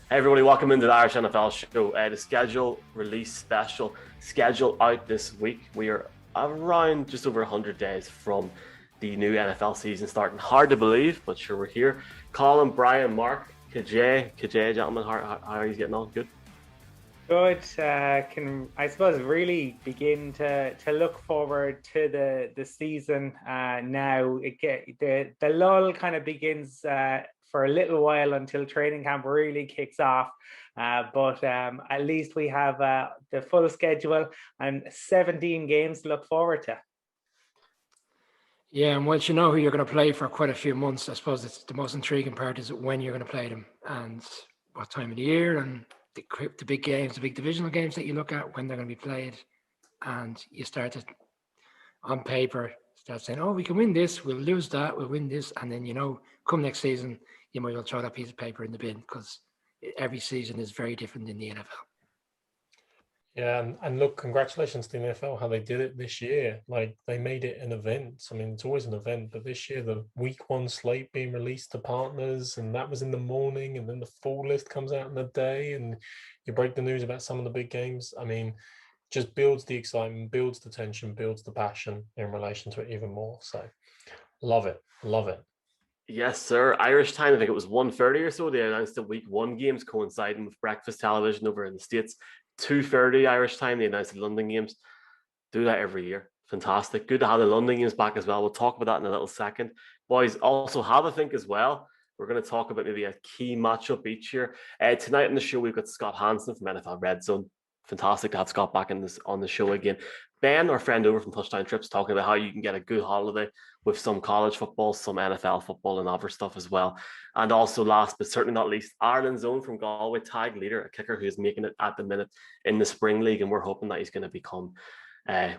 Hey everybody, welcome into the Irish NFL show. The schedule release special schedule out this week. We are around just over 100 days from the new NFL season starting. Hard to believe, but sure we're here. Colin, Brian, Mark, KJ, gentlemen, how are you getting on? Good. Good. Can I suppose really begin to look forward to the season now. The lull kind of begins for a little while until training camp really kicks off. But at least we have the full schedule and 17 games to look forward to. Yeah, and once you know who you're going to play for quite a few months, I suppose it's the most intriguing part is when you're going to play them and what time of the year and the big games, the big divisional games that you look at when they're going to be played. And you start to, on paper, start saying, oh, we can win this, we'll lose that, we'll win this. And then, come next season, you might well throw that piece of paper in the bin because every season is very different in the NFL. Yeah, and look, congratulations to the NFL how they did it this year. Like they made it an event. I mean, it's always an event, but this year the week one slate being released to partners, and that was in the morning, and then the full list comes out in the day, and you break the news about some of the big games. I mean, just builds the excitement, builds the tension, builds the passion in relation to it even more. So love it. Love it. Yes, sir. Irish time, I think it was 1:30 or so. They announced the week one games coinciding with breakfast television over in the States. 2:30 Irish time, they announced the London games. Do that every year. Fantastic. Good to have the London games back as well. We'll talk about that in a little second. Boys, also have a think as well. We're going to talk about maybe a key matchup each year. Tonight on the show, we've got Scott Hanson from NFL Red Zone. Fantastic to have Scott back on the show again. Ben, our friend over from Touchdown Trips, talking about how you can get a good holiday with some college football, some NFL football, and other stuff as well. And also, last but certainly not least, Ireland's own from Galway, Tadhg leader, a kicker who's making it at the minute in the Spring League, and we're hoping that he's going to become, an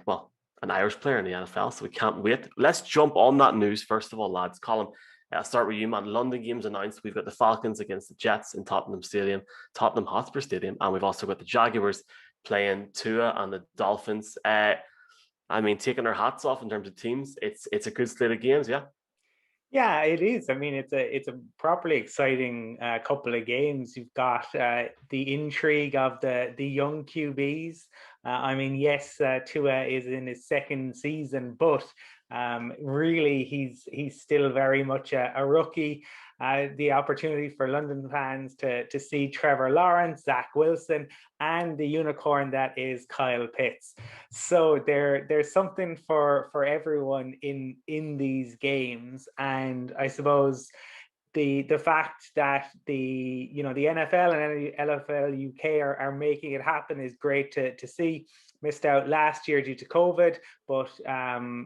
Irish player in the NFL. So we can't wait. Let's jump on that news first of all, lads. Colin, I'll start with you, man. London games announced. We've got the Falcons against the Jets in Tottenham Hotspur Stadium, and we've also got the Jaguars playing Tua and the Dolphins. Taking our hats off in terms of teams. It's a good slate of games, yeah. Yeah, it is. I mean, it's a properly exciting couple of games. You've got the intrigue of the young QBs. Yes, Tua is in his second season, but really he's still very much a rookie. The opportunity for London fans to see Trevor Lawrence, Zach Wilson, and the unicorn that is Kyle Pitts. So there's something for everyone in these games, and I suppose the fact that the NFL and NFL UK are making it happen is great to see. Missed out last year due to COVID, but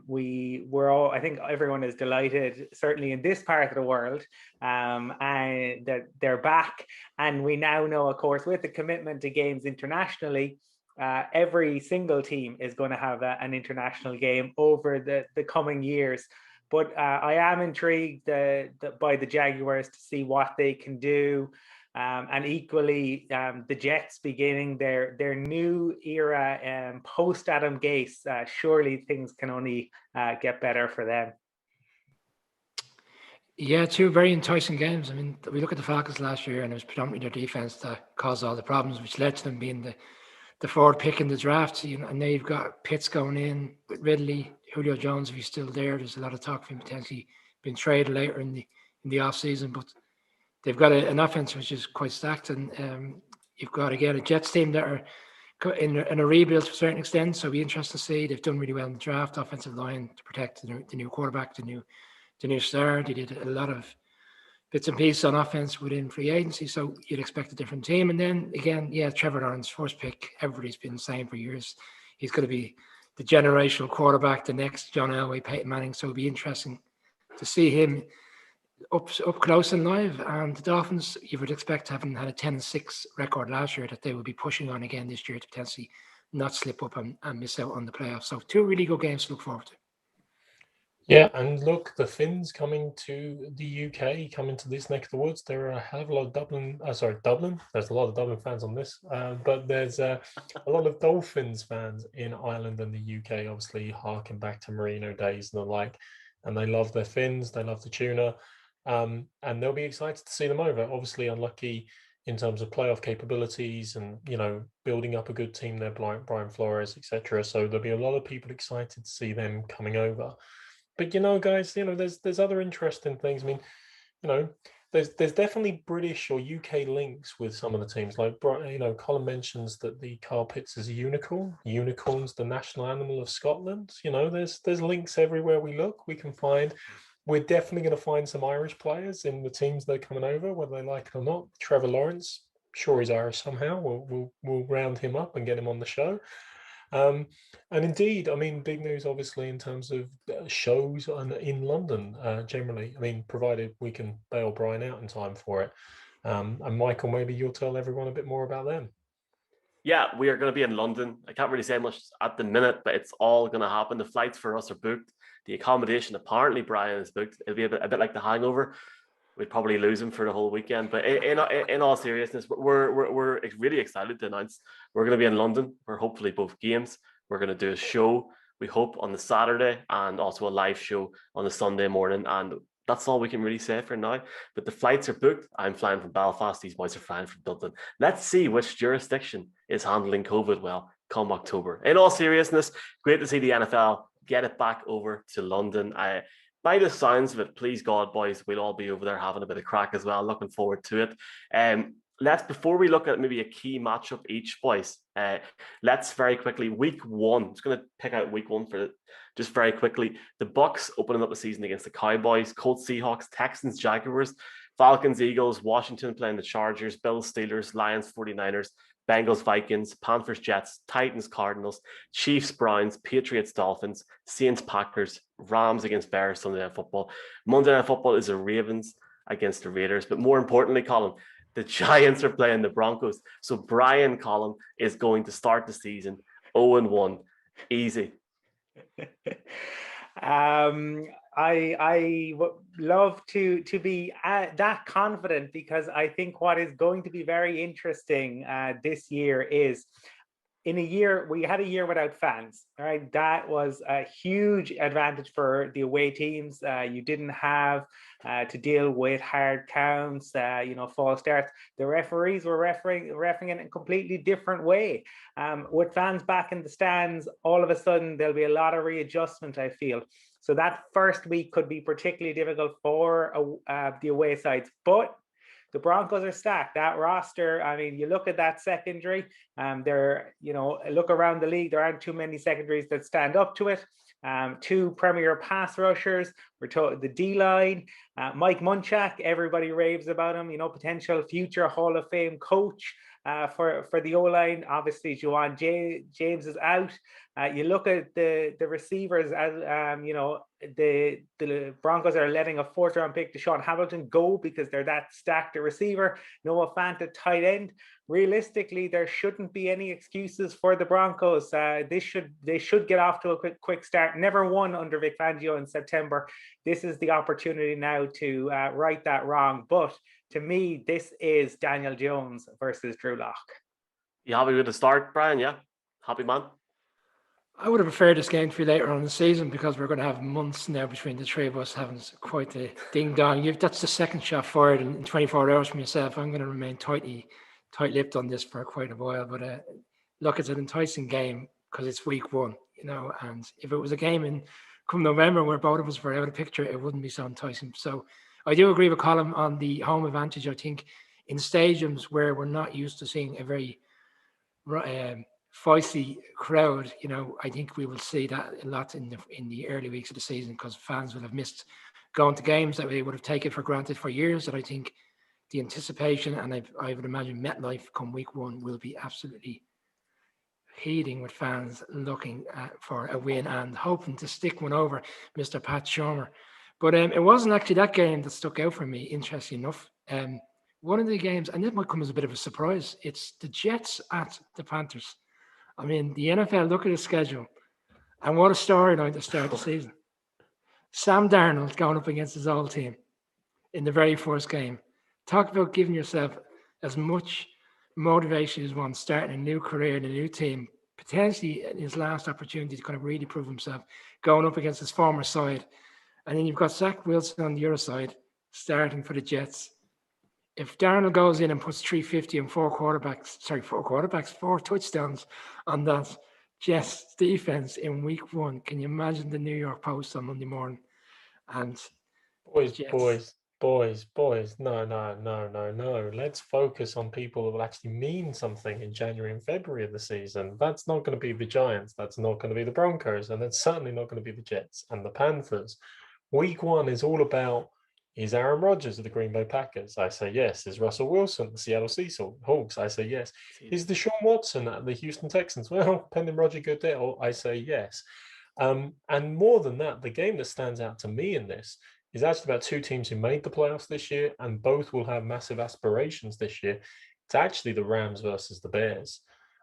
we were all, I think everyone is delighted, certainly in this part of the world, and that they're back. And we now know, of course, with the commitment to games internationally, every single team is going to have an international game over the coming years. But I am intrigued by the Jaguars to see what they can do. And equally, the Jets beginning their new era post Adam Gase. Surely things can only get better for them. Yeah, two very enticing games. I mean, we look at the Falcons last year, and it was predominantly their defense that caused all the problems, which led to them being the forward pick in the draft. And now you've got Pitts going in with Ridley, Julio Jones, if he's still there. There's a lot of talk of him potentially being traded later in the off season, but they've got an offense which is quite stacked, and you've got again a Jets team that are in a rebuild to a certain extent. So it'll be interesting to see. They've done really well in the draft, offensive line to protect the new quarterback, the new star. They did a lot of bits and pieces on offense within free agency, so you'd expect a different team. And then again, Trevor Lawrence, first pick. Everybody's been saying for years he's going to be the generational quarterback, the next John Elway, Peyton Manning. So it'll be interesting to see him up close and live. And the Dolphins, you would expect, having had a 10-6 record last year, that they will be pushing on again this year to potentially not slip up and miss out on the playoffs. So two really good games to look forward to. Yeah, and look, the Finns coming to the UK, coming to this neck of the woods. There are a hell of a lot of Dublin. There's a lot of Dublin fans on this, but there's a lot of Dolphins fans in Ireland and the UK. Obviously, harking back to Merino days and the like, and they love their Finns. They love the tuna, and they'll be excited to see them over. Obviously, unlucky in terms of playoff capabilities and, building up a good team there, Brian Flores, etc. So there'll be a lot of people excited to see them coming over. But, guys, there's other interesting things. I mean, there's definitely British or UK links with some of the teams. Like, Colin mentions that the Carpets is a unicorn. Unicorn's the national animal of Scotland. There's links everywhere we look. We can find. We're definitely going to find some Irish players in the teams that are coming over, whether they like it or not. Trevor Lawrence, sure he's Irish somehow. We'll round him up and get him on the show. And indeed, I mean, big news obviously in terms of shows in London generally. I mean, provided we can bail Brian out in time for it. And Michael, maybe you'll tell everyone a bit more about them. Yeah, we are going to be in London. I can't really say much at the minute, but it's all going to happen. The flights for us are booked. The accommodation, apparently, Brian, is booked. It'll be a bit like The Hangover. We'd probably lose him for the whole weekend. But in all seriousness, we're really excited to announce we're going to be in London for hopefully both games. We're going to do a show, we hope, on the Saturday and also a live show on the Sunday morning. And that's all we can really say for now. But the flights are booked. I'm flying from Belfast. These boys are flying from Dublin. Let's see which jurisdiction is handling COVID well come October. In all seriousness, great to see the NFL get it back over to London. By the sounds of it, please God, boys, we'll all be over there having a bit of crack as well. Looking forward to it. Before we look at maybe a key matchup each, boys, let's very quickly, week one, I'm just going to pick out week one for it, just very quickly. The Bucks opening up the season against the Cowboys, Colts, Seahawks, Texans, Jaguars, Falcons, Eagles, Washington playing the Chargers, Bills, Steelers, Lions, 49ers, Bengals, Vikings, Panthers, Jets, Titans, Cardinals, Chiefs, Browns, Patriots, Dolphins, Saints, Packers, Rams against Bears, Sunday Night Football. Monday Night Football is the Ravens against the Raiders. But more importantly, Colin, the Giants are playing the Broncos. So Brian Colin is going to start the season 0-1. Easy. I would love to be that confident, because I think what is going to be very interesting this year is, in a year, we had a year without fans, right? That was a huge advantage for the away teams. You didn't have to deal with hard counts, false starts. The referees were refereeing in a completely different way. With fans back in the stands, all of a sudden, there'll be a lot of readjustment, I feel. So that first week could be particularly difficult for the away sides. But the Broncos are stacked. That roster, I mean, you look at that secondary, look around the league, there aren't too many secondaries that stand up to it. Two premier pass rushers, we're told the D-line, Mike Munchak, everybody raves about him, potential future Hall of Fame coach for the O-line. Obviously, Juwan James is out. You look at the receivers, as the Broncos are letting a fourth-round pick, Deshaun Hamilton, go because they're that stacked a receiver. Noah Fant at tight end. Realistically, there shouldn't be any excuses for the Broncos. They should get off to a quick start. Never won under Vic Fangio in September. This is the opportunity now to right that wrong. But to me, this is Daniel Jones versus Drew Lock. You happy with the start, Brian? Yeah? Happy, man? I would have preferred this game to be later on in the season, because we're going to have months now between the three of us having quite the ding-dong. That's the second shot fired in 24 hours from yourself. I'm going to remain tight-lipped on this for quite a while. But look, it's an enticing game because it's week one, and if it was a game come November where both of us were out of the picture, it wouldn't be so enticing. So I do agree with Colin on the home advantage. I think in stadiums where we're not used to seeing a very feisty crowd, I think we will see that a lot in the early weeks of the season, because fans will have missed going to games that they would have taken for granted for years. And I think the anticipation, and I would imagine MetLife come week one will be absolutely heating with fans looking for a win and hoping to stick one over Mr. Pat Shurmur. But it wasn't actually that game that stuck out for me, interesting enough. One of the games, and it might come as a bit of a surprise, it's the Jets at the Panthers. I mean, the NFL, look at the schedule, and what a storyline to start the season. Sam Darnold going up against his old team in the very first game. Talk about giving yourself as much motivation as one, starting a new career in a new team, potentially in his last opportunity to kind of really prove himself, going up against his former side. And then you've got Zach Wilson on the other side, starting for the Jets. if Darnold goes in and puts 350 and four touchdowns on that Jets defense in week 1, can you imagine the New York Post on Monday morning? And Boys. No. Let's focus on people that will actually mean something in January and February of the season. That's not going to be the Giants. That's not going to be the Broncos. And that's certainly not going to be the Jets and the Panthers. Week 1 is all about, is Aaron Rodgers of the Green Bay Packers? I say yes. Is Russell Wilson, the Seattle Seahawks? I say yes. Is Deshaun Watson at the Houston Texans? Well, pending Roger Goodell, I say yes. And more than that, the game that stands out to me in this is actually about 2 teams who made the playoffs this year, and both will have massive aspirations this year. It's actually the Rams versus the Bears.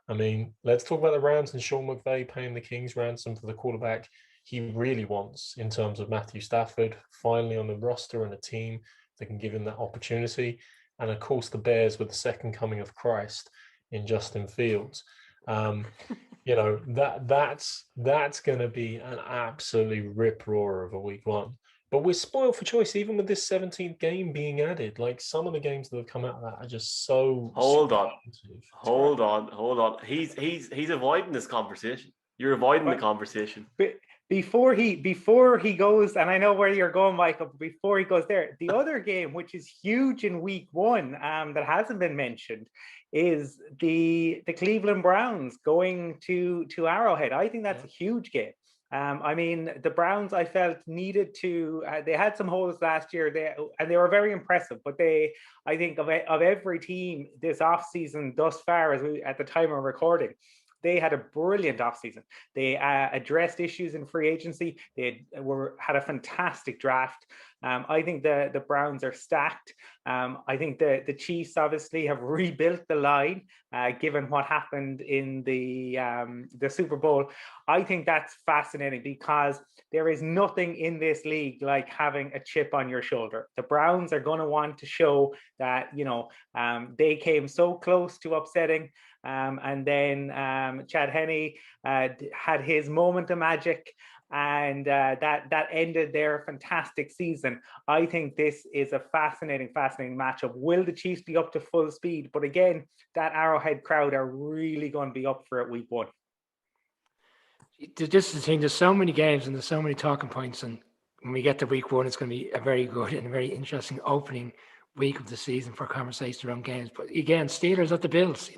I mean, let's talk about the Rams and Sean McVay paying the King's ransom for the quarterback he really wants in terms of Matthew Stafford, finally on the roster and a team that can give him that opportunity. And of course, the Bears with the second coming of Christ in Justin Fields. That's going to be an absolutely rip-roar of a week 1. But we're spoiled for choice, even with this 17th game being added. Like, some of the games that have come out of that are just so... Hold on. He's avoiding this conversation. You're avoiding the conversation. Before he goes, and I know where you're going, Michael, but before he goes there, the other game, which is huge in week 1, that hasn't been mentioned, is the Cleveland Browns going to Arrowhead. I think that's a huge game. I mean, the Browns, I felt, needed to. They had some holes last year, and they were very impressive. But I think of every team this offseason thus far, at the time of recording, they had a brilliant offseason. They addressed issues in free agency. They had a fantastic draft. I think the Browns are stacked. I think the Chiefs obviously have rebuilt the line, given what happened in the Super Bowl. I think that's fascinating because there is nothing in this league like having a chip on your shoulder. The Browns are going to want to show that, they came so close to upsetting. And then Chad Henne had his moment of magic, and that ended their fantastic season. I think this is a fascinating matchup. Will the Chiefs be up to full speed? But again, that Arrowhead crowd are really going to be up for it week 1. This is the thing. There's so many games and there's so many talking points, and when we get to week 1, it's going to be a very good and a very interesting opening week of the season for conversation around games. But again, Steelers at the Bills.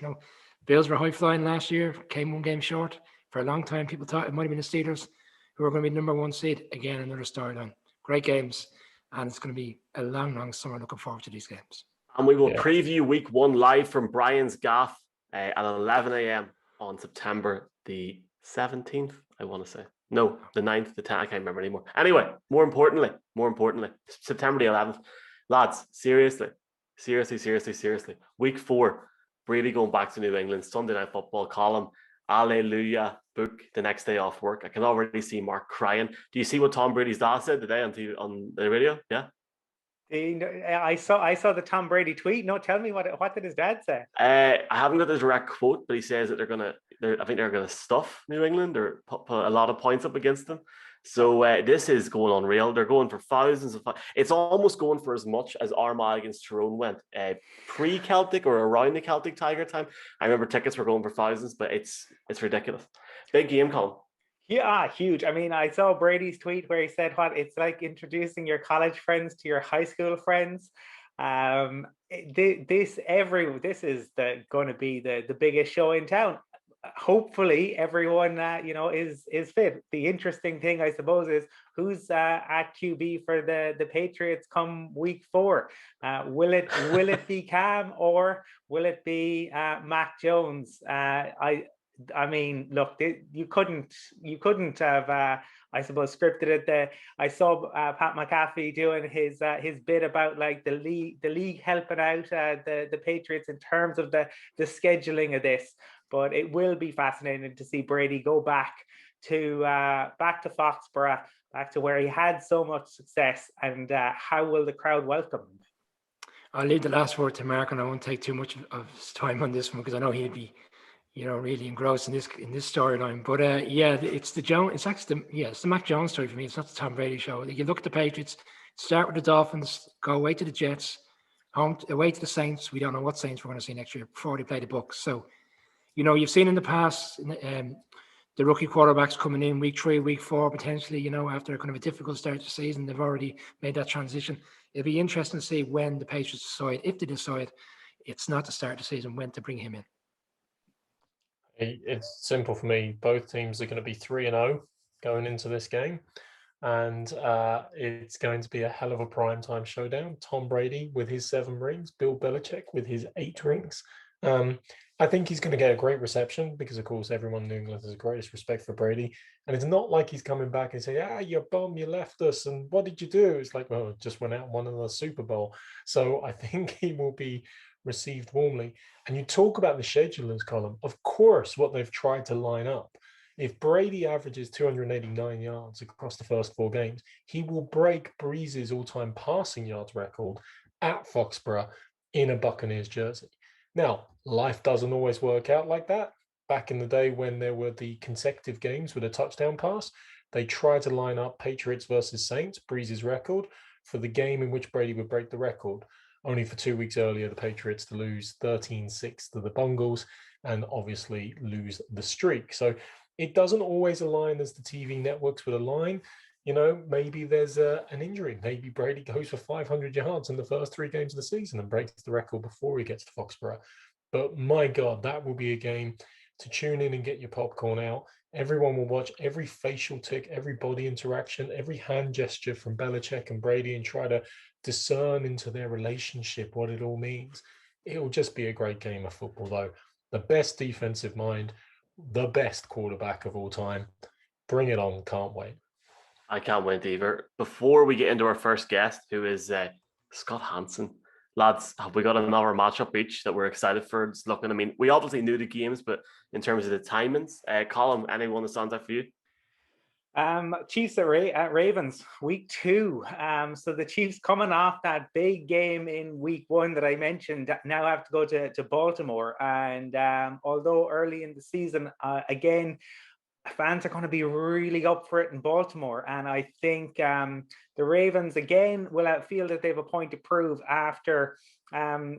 Bills were high flying last year, came 1 game short. For a long time, people thought it might have been the Steelers who were going to be the number 1 seed. Again, another storyline. Great games, and it's going to be a long summer. Looking forward to these games. And we will preview week 1 live from Brian's Gaff at 11 a.m. on September the 17th, I want to say. No, the 9th, the 10th, I can't remember anymore. Anyway, more importantly, September the 11th. Lads, seriously. Week 4. Brady going back to New England, Sunday Night Football column, Alleluia book the next day off work. I can already see Mark crying. Do you see what Tom Brady's dad said today on the radio? Yeah. I saw the Tom Brady tweet. No, tell me what did his dad say? I haven't got the direct quote, but he says that I think they're gonna stuff New England or put a lot of points up against them. So this is going unreal. They're going for thousands of. It's almost going for as much as Armagh against Tyrone went pre-Celtic or around the Celtic Tiger time. I remember tickets were going for thousands, but it's ridiculous. Big game, Colin. Yeah, huge. I mean, I saw Brady's tweet where he said, "What it's like introducing your college friends to your high school friends." This is going to be the biggest show in town. Hopefully everyone is fit. The interesting thing, I suppose, is who's at QB for the Patriots come week 4. Will it be Cam or will it be Mac Jones? I mean, look, you couldn't have I suppose scripted it. I saw Pat McAfee doing his bit about like the league helping out the Patriots in terms of the scheduling of this. But it will be fascinating to see Brady go back to Foxborough, back to where he had so much success, and how will the crowd welcome him? I'll leave the last word to Mark, and I won't take too much of his time on this one because I know he'd be, really engrossed in this storyline. But it's the Jones. It's actually it's the Mac Jones story for me. It's not the Tom Brady show. You look at the Patriots, start with the Dolphins, go away to the Jets, away to the Saints. We don't know what Saints we're going to see next year before they play the Bucs. So, you've seen in the past the rookie quarterbacks coming in week 3, week 4, potentially, after kind of a difficult start to the season, they've already made that transition. It'll be interesting to see when the Patriots decide, if they decide it's not the start of the season, when to bring him in. It's simple for me. Both teams are going to be 3-0 going into this game. And it's going to be a hell of a primetime showdown. Tom Brady with his 7 rings, Bill Belichick with his 8 rings. I think he's going to get a great reception because, of course, everyone in New England has the greatest respect for Brady. And it's not like he's coming back and saying, you bum, you left us. And what did you do? It's like, well, just went out and won another Super Bowl. So I think he will be received warmly. And you talk about the schedulers column. Of course, what they've tried to line up. If Brady averages 289 yards across the first 4 games, he will break Breeze's all-time passing yards record at Foxborough in a Buccaneers jersey. Now, life doesn't always work out like that. Back in the day when there were the consecutive games with a touchdown pass, they tried to line up Patriots versus Saints, Breeze's record, for the game in which Brady would break the record. Only for 2 weeks earlier, the Patriots to lose 13-6 to the Bungles and obviously lose the streak. So it doesn't always align as the TV networks would align. Maybe there's an injury. Maybe Brady goes for 500 yards in the first 3 games of the season and breaks the record before he gets to Foxborough. But my God, that will be a game to tune in and get your popcorn out. Everyone will watch every facial tick, every body interaction, every hand gesture from Belichick and Brady and try to discern into their relationship what it all means. It will just be a great game of football, though. The best defensive mind, the best quarterback of all time. Bring it on. Can't wait. I can't wait either. Before we get into our first guest, who is Scott Hanson. Lads, have we got another matchup each that we're excited for? Just looking, we obviously knew the games, but in terms of the timings, Colin, anyone that stands out for you? Chiefs at Ravens, week 2. So the Chiefs, coming off that big game in week 1 that I mentioned, now have to go to Baltimore. And although early in the season, again, fans are going to be really up for it in Baltimore. And I think the Ravens, again, will feel that they have a point to prove after, they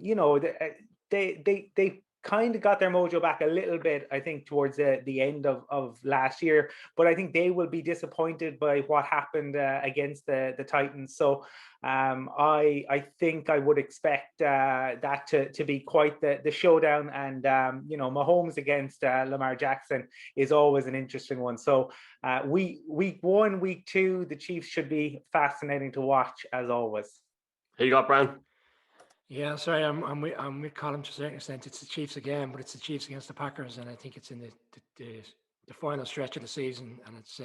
kind of got their mojo back a little bit, I think, towards the end of last year. But I think they will be disappointed by what happened against the Titans. So I think I would expect that to be quite the showdown. And, Mahomes against Lamar Jackson is always an interesting one. So week 1, week 2, the Chiefs should be fascinating to watch, as always. Who you got, Brian? Yeah, sorry, I'm with Colin to a certain extent. It's the Chiefs again, but it's the Chiefs against the Packers, and I think it's in the final stretch of the season, and it's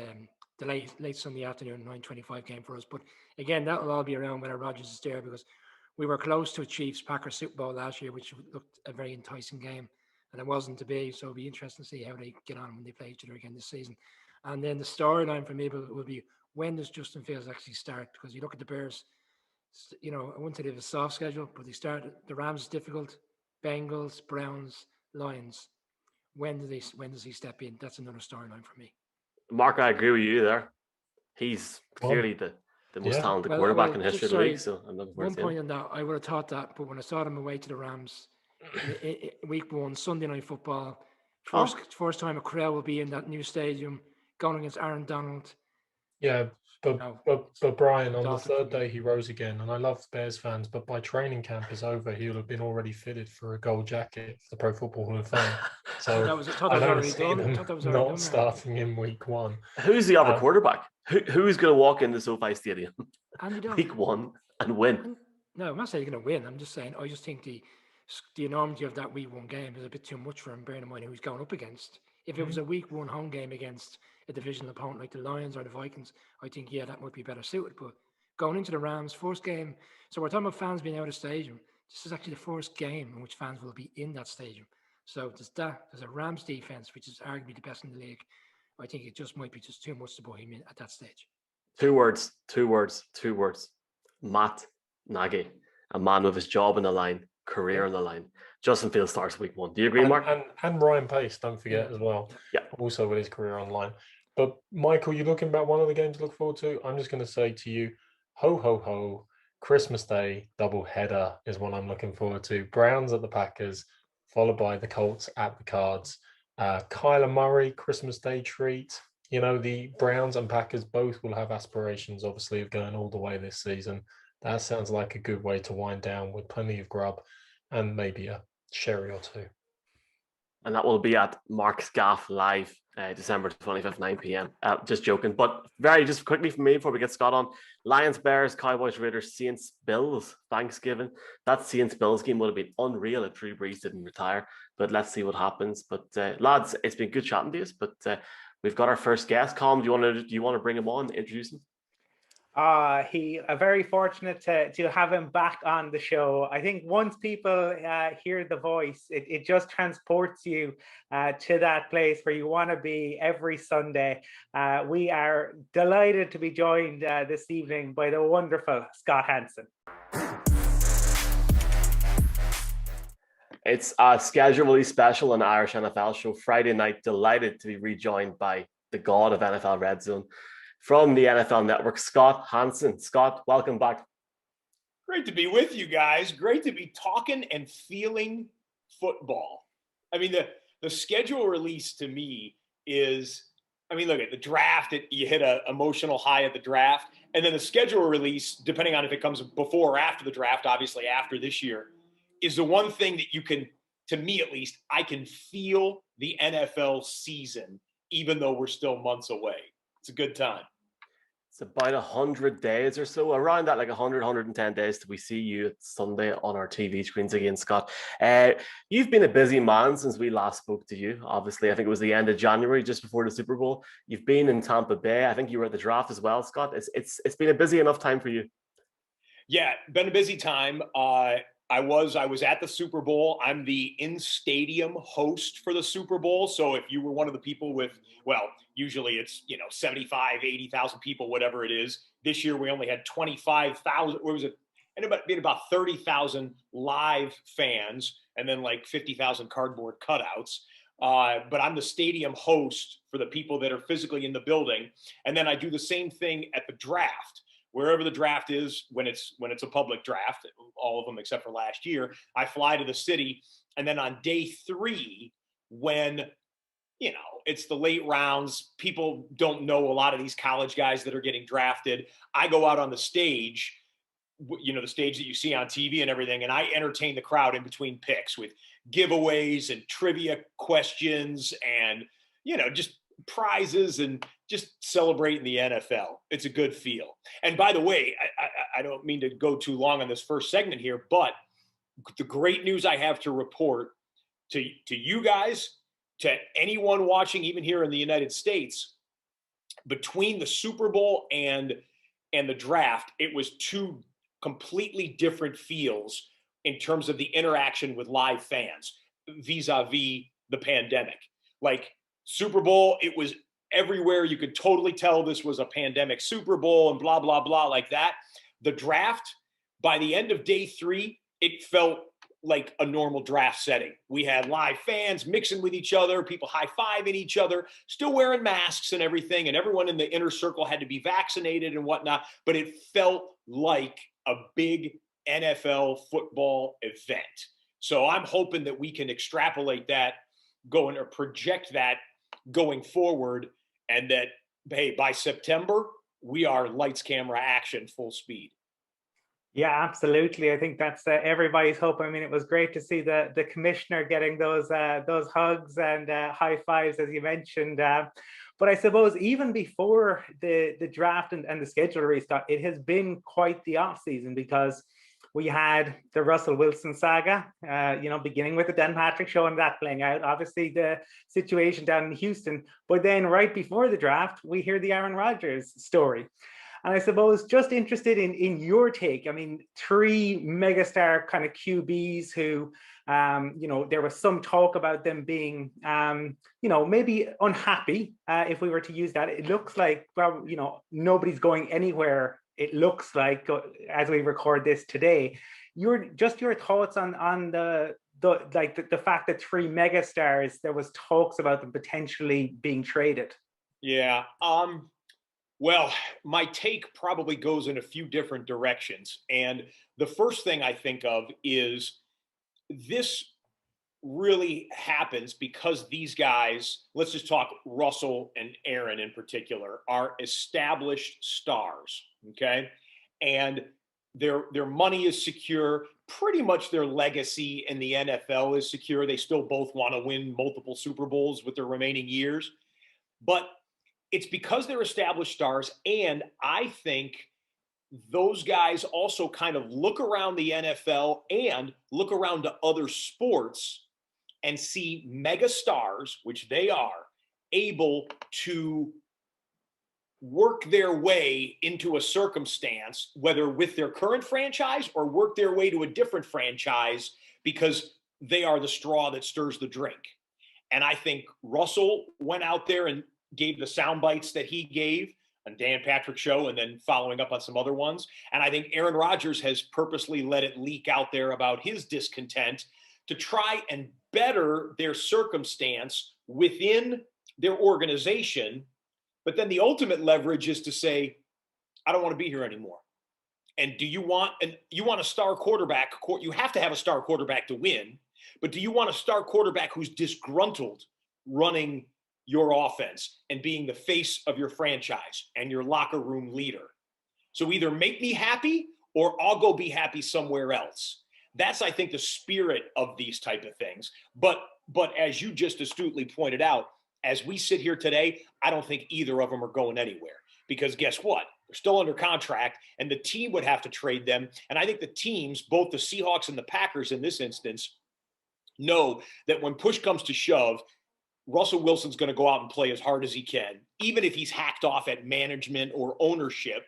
the late Sunday afternoon 9:25 game for us. But again, that will all be around whether Rodgers is there, because we were close to a Chiefs-Packers Super Bowl last year, which looked a very enticing game, and it wasn't to be. So it'll be interesting to see how they get on when they play each other again this season. And then the storyline for me will be, when does Justin Fields actually start? Because you look at the Bears. I wouldn't say they have a soft schedule, but they start the Rams is difficult, Bengals, Browns, Lions. When does he step in? That's another storyline for me. Mark, I agree with you there. He's clearly the most talented quarterback in the history of the league. So I'm looking forward to one point on that, I would have thought that, but when I saw them away to the Rams, week 1, Sunday Night Football, first time a crowd will be in that new stadium, going against Aaron Donald. Yeah, but Brian, on the 3rd day he rose again, and I love Bears fans, but by training camp is over, he'll have been already fitted for a gold jacket for the Pro Football Hall of Fame. So I don't see them not starting in week 1. Who's the other quarterback? Who's going to walk into SoFi Stadium week 1 and win? No, I'm not saying he's going to win. I'm just saying I just think the enormity of that week 1 game is a bit too much for him, bearing in mind who he's going up against. If it was a week 1 home game against a divisional opponent like the Lions or the Vikings, I think, that might be better suited. But going into the Rams, first game, so we're talking about fans being out of stadium. This is actually the first game in which fans will be in that stadium. So there's a Rams defense, which is arguably the best in the league. I think it just might be just too much to put him in at that stage. 2 words. Matt Nagy, a man with his job on the line, career on the line. Justin Fields starts week 1. Do you agree, Mark? And Ryan Pace, don't forget, as well. Yeah. Also with his career online. But Michael, you're looking about one of the games to look forward to. I'm just going to say to you, ho, ho, ho, Christmas Day double header is what I'm looking forward to. Browns at the Packers, followed by the Colts at the Cards. Kyler Murray, Christmas Day treat. You know, the Browns and Packers both will have aspirations, obviously, of going all the way this season. That sounds like a good way to wind down with plenty of grub and maybe a sherry or two. And that will be at Mark's Gaff Live, December 25th, 9 p.m. Just joking. But just quickly for me before we get Scott on, Lions, Bears, Cowboys, Raiders, Saints, Bills, Thanksgiving. That Saints-Bills game would have been unreal if Drew Brees didn't retire. But let's see what happens. But lads, it's been good chatting to you. But we've got our first guest. Colm, do you want to bring him on, introduce him? Very fortunate to have him back on the show. I think once people hear the voice, it just transports you to that place where you want to be every Sunday. We are delighted to be joined this evening by the wonderful Scott Hanson. It's a schedule release special on Irish NFL show Friday night. Delighted to be rejoined by the god of NFL Red Zone from the NFL Network, Scott Hanson. Scott, welcome back. Great to be with you guys. Great to be talking and feeling football. I mean, the schedule release to me is, look at the draft. You hit an emotional high at the draft. And then the schedule release, depending on if it comes before or after the draft, obviously after this year, is the one thing that you can, to me at least, I can feel the NFL season, even though we're still months away. It's a good time. It's about 100 days or so, around that, like 100, 110 days till we see you Sunday on our TV screens again, Scott. You've been a busy man since we last spoke to you. Obviously, I think it was the end of January, just before the Super Bowl. You've been in Tampa Bay. I think you were at the draft as well, Scott. It's been a busy enough time for you. Yeah, been a busy time. I was at the Super Bowl. I'm the in-stadium host for the Super Bowl. So if you were one of the people with, usually it's, 75, 80,000 people, whatever it is. This year we only had 25,000. What was it? Ended up being about 30,000 live fans and then like 50,000 cardboard cutouts. But I'm the stadium host for the people that are physically in the building. And then I do the same thing at the draft. Wherever the draft is, when it's a public draft, all of them except for last year, I fly to the city. And then on day 3, when, it's the late rounds, people don't know a lot of these college guys that are getting drafted. I go out on the stage, the stage that you see on TV and everything, and I entertain the crowd in between picks with giveaways and trivia questions and, just prizes and just celebrating the NFL. It's a good feel. And by the way, I don't mean to go too long on this first segment here, but the great news I have to report to you guys, to anyone watching, even here in the United States, between the Super Bowl and the draft, it was 2 completely different feels in terms of the interaction with live fans vis-a-vis the pandemic. Like Super Bowl, it was everywhere. You could totally tell this was a pandemic Super Bowl and blah, blah, blah, like that. The draft, by the end of day 3, it felt like a normal draft setting. We had live fans mixing with each other, people high-fiving each other, still wearing masks and everything, and everyone in the inner circle had to be vaccinated and whatnot, but it felt like a big NFL football event. So I'm hoping that we can extrapolate that going or project that going forward, and that, hey, by September, we are lights, camera, action, full speed. Yeah, absolutely. I think that's everybody's hope. I mean, it was great to see the commissioner getting those hugs and high fives, as you mentioned. But I suppose even before the draft and the schedule restart, it has been quite the off season, because we had the Russell Wilson saga, beginning with the Dan Patrick show and that playing out. Obviously, the situation down in Houston. But then right before the draft, we hear the Aaron Rodgers story. And I suppose just interested in your take. I mean, 3 megastar kind of QBs who, there was some talk about them being, maybe unhappy, if we were to use that. It looks like, nobody's going anywhere. It looks like, as we record this today. Your thoughts on the fact that 3 megastars, there was talks about them potentially being traded. Yeah. Well, my take probably goes in a few different directions. And the first thing I think of is this really happens because these guys, let's just talk Russell and Aaron in particular, are established stars. Okay. And their money is secure. Pretty much their legacy in the NFL is secure. They still both want to win multiple Super Bowls with their remaining years. But it's because they're established stars. And I think those guys also kind of look around the NFL and look around to other sports and see mega stars, which they are, able to work their way into a circumstance, whether with their current franchise or work their way to a different franchise because they are the straw that stirs the drink. And I think Russell went out there and gave the sound bites that he gave on Dan Patrick's show and then following up on some other ones. And I think Aaron Rodgers has purposely let it leak out there about his discontent to try and better their circumstance within their organization. But then the ultimate leverage is to say, I don't want to be here anymore. And do you want a star quarterback? You have to have a star quarterback to win. But do you want a star quarterback who's disgruntled running your offense and being the face of your franchise and your locker room leader? So either make me happy or I'll go be happy somewhere else. That's, I think, the spirit of these type of things. But as you just astutely pointed out, as we sit here today, I don't think either of them are going anywhere because guess what? They're still under contract and the team would have to trade them. And I think the teams, both the Seahawks and the Packers in this instance, know that when push comes to shove, Russell Wilson's going to go out and play as hard as he can, even if he's hacked off at management or ownership.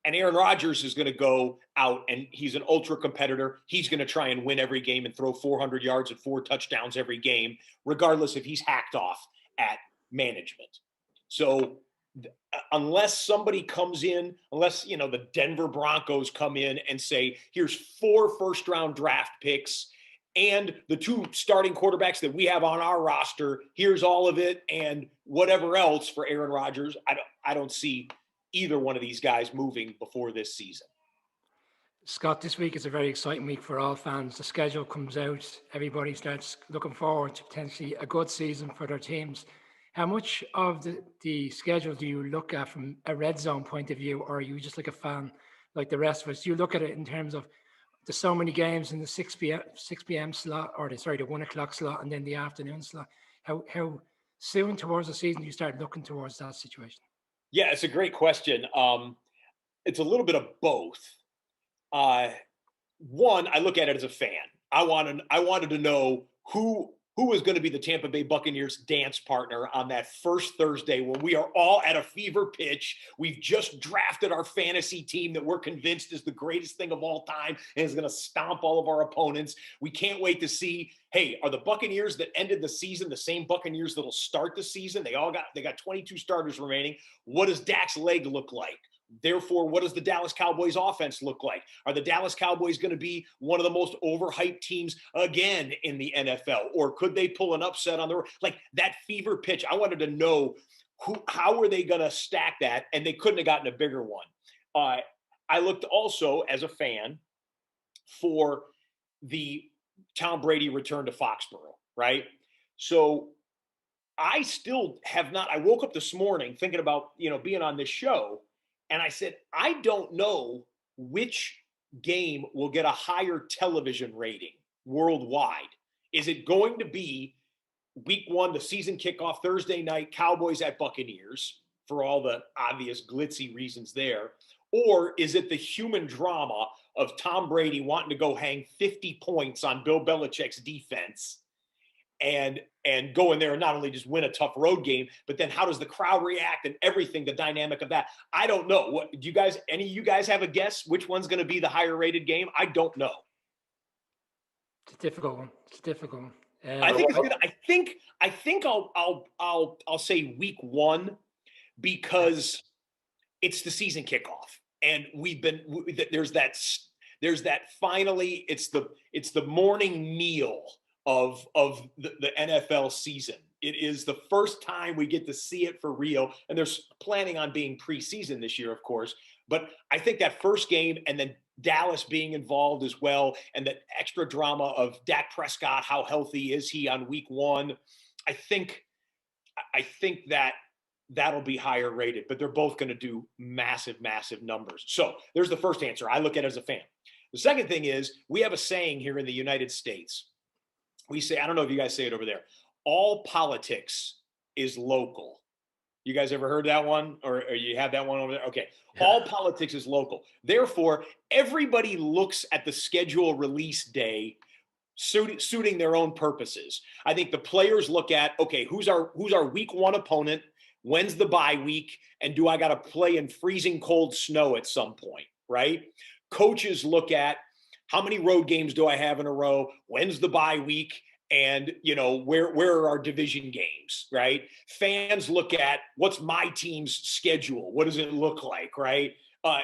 And Aaron Rodgers is going to go out and he's an ultra competitor. He's going to try and win every game and throw 400 yards and 4 touchdowns every game, regardless if he's hacked off at management. So unless somebody comes in, unless, the Denver Broncos come in and say, here's 4 first-round draft picks and the 2 starting quarterbacks that we have on our roster, here's all of it and whatever else for Aaron Rodgers, I don't see either one of these guys moving before this season. Scott, this week is a very exciting week for all fans. The schedule comes out. Everybody starts looking forward to potentially a good season for their teams. How much of the schedule do you look at from a red zone point of view, or are you just like a fan like the rest of us? Do you look at it in terms of there's so many games in the 6 p.m. slot, or the 1 o'clock slot, and then the afternoon slot? How soon towards the season do you start looking towards that situation? Yeah, it's a great question. It's a little bit of both. One, I look at it as a fan. I wanted to know who is going to be the Tampa Bay Buccaneers dance partner on that first Thursday when we are all at a fever pitch. We've just drafted our fantasy team that we're convinced is the greatest thing of all time and is going to stomp all of our opponents. We can't wait to see, hey, are the Buccaneers that ended the season the same Buccaneers that'll start the season? They got 22 starters remaining. What does Dak's leg look like? Therefore, what does the Dallas Cowboys offense look like? Are the Dallas Cowboys going to be one of the most overhyped teams again in the NFL? Or could they pull an upset on like that fever pitch? I wanted to know how are they going to stack that? And they couldn't have gotten a bigger one. I looked also as a fan for the Tom Brady return to Foxborough, right? So I still have not, I woke up this morning thinking about, being on this show. And I said, I don't know which game will get a higher television rating worldwide. Is it going to be week 1, the season kickoff Thursday night, Cowboys at Buccaneers, for all the obvious glitzy reasons there? Or is it the human drama of Tom Brady wanting to go hang 50 points on Bill Belichick's defense and go in there and not only just win a tough road game, but then how does the crowd react and everything, the dynamic of that? I don't know. What do you guys, any of you guys have a guess which one's going to be the higher rated game? I don't know. It's a difficult one. I think I'll say week 1 because it's the season kickoff and there's that finally it's the morning meal of the NFL season. It is the first time we get to see it for real. And they're planning on being preseason this year, of course. But I think that first game, and then Dallas being involved as well, and the extra drama of Dak Prescott, how healthy is he on week one? I think that that'll be higher rated, but they're both going to do massive, massive numbers. So there's the first answer I look at as a fan. The second thing is, we have a saying here in the United States. We say, I don't know if you guys say it over there, all politics is local. You guys ever heard that one? Or you have that one over there? Okay. Yeah. All politics is local. Therefore, everybody looks at the schedule release day suiting their own purposes. I think the players look at, okay, who's our week one opponent? When's the bye week? And do I got to play in freezing cold snow at some point, right? Coaches look at, how many road games do I have in a row? When's the bye week? And, where are our division games, right? Fans look at, what's my team's schedule? What does it look like, right?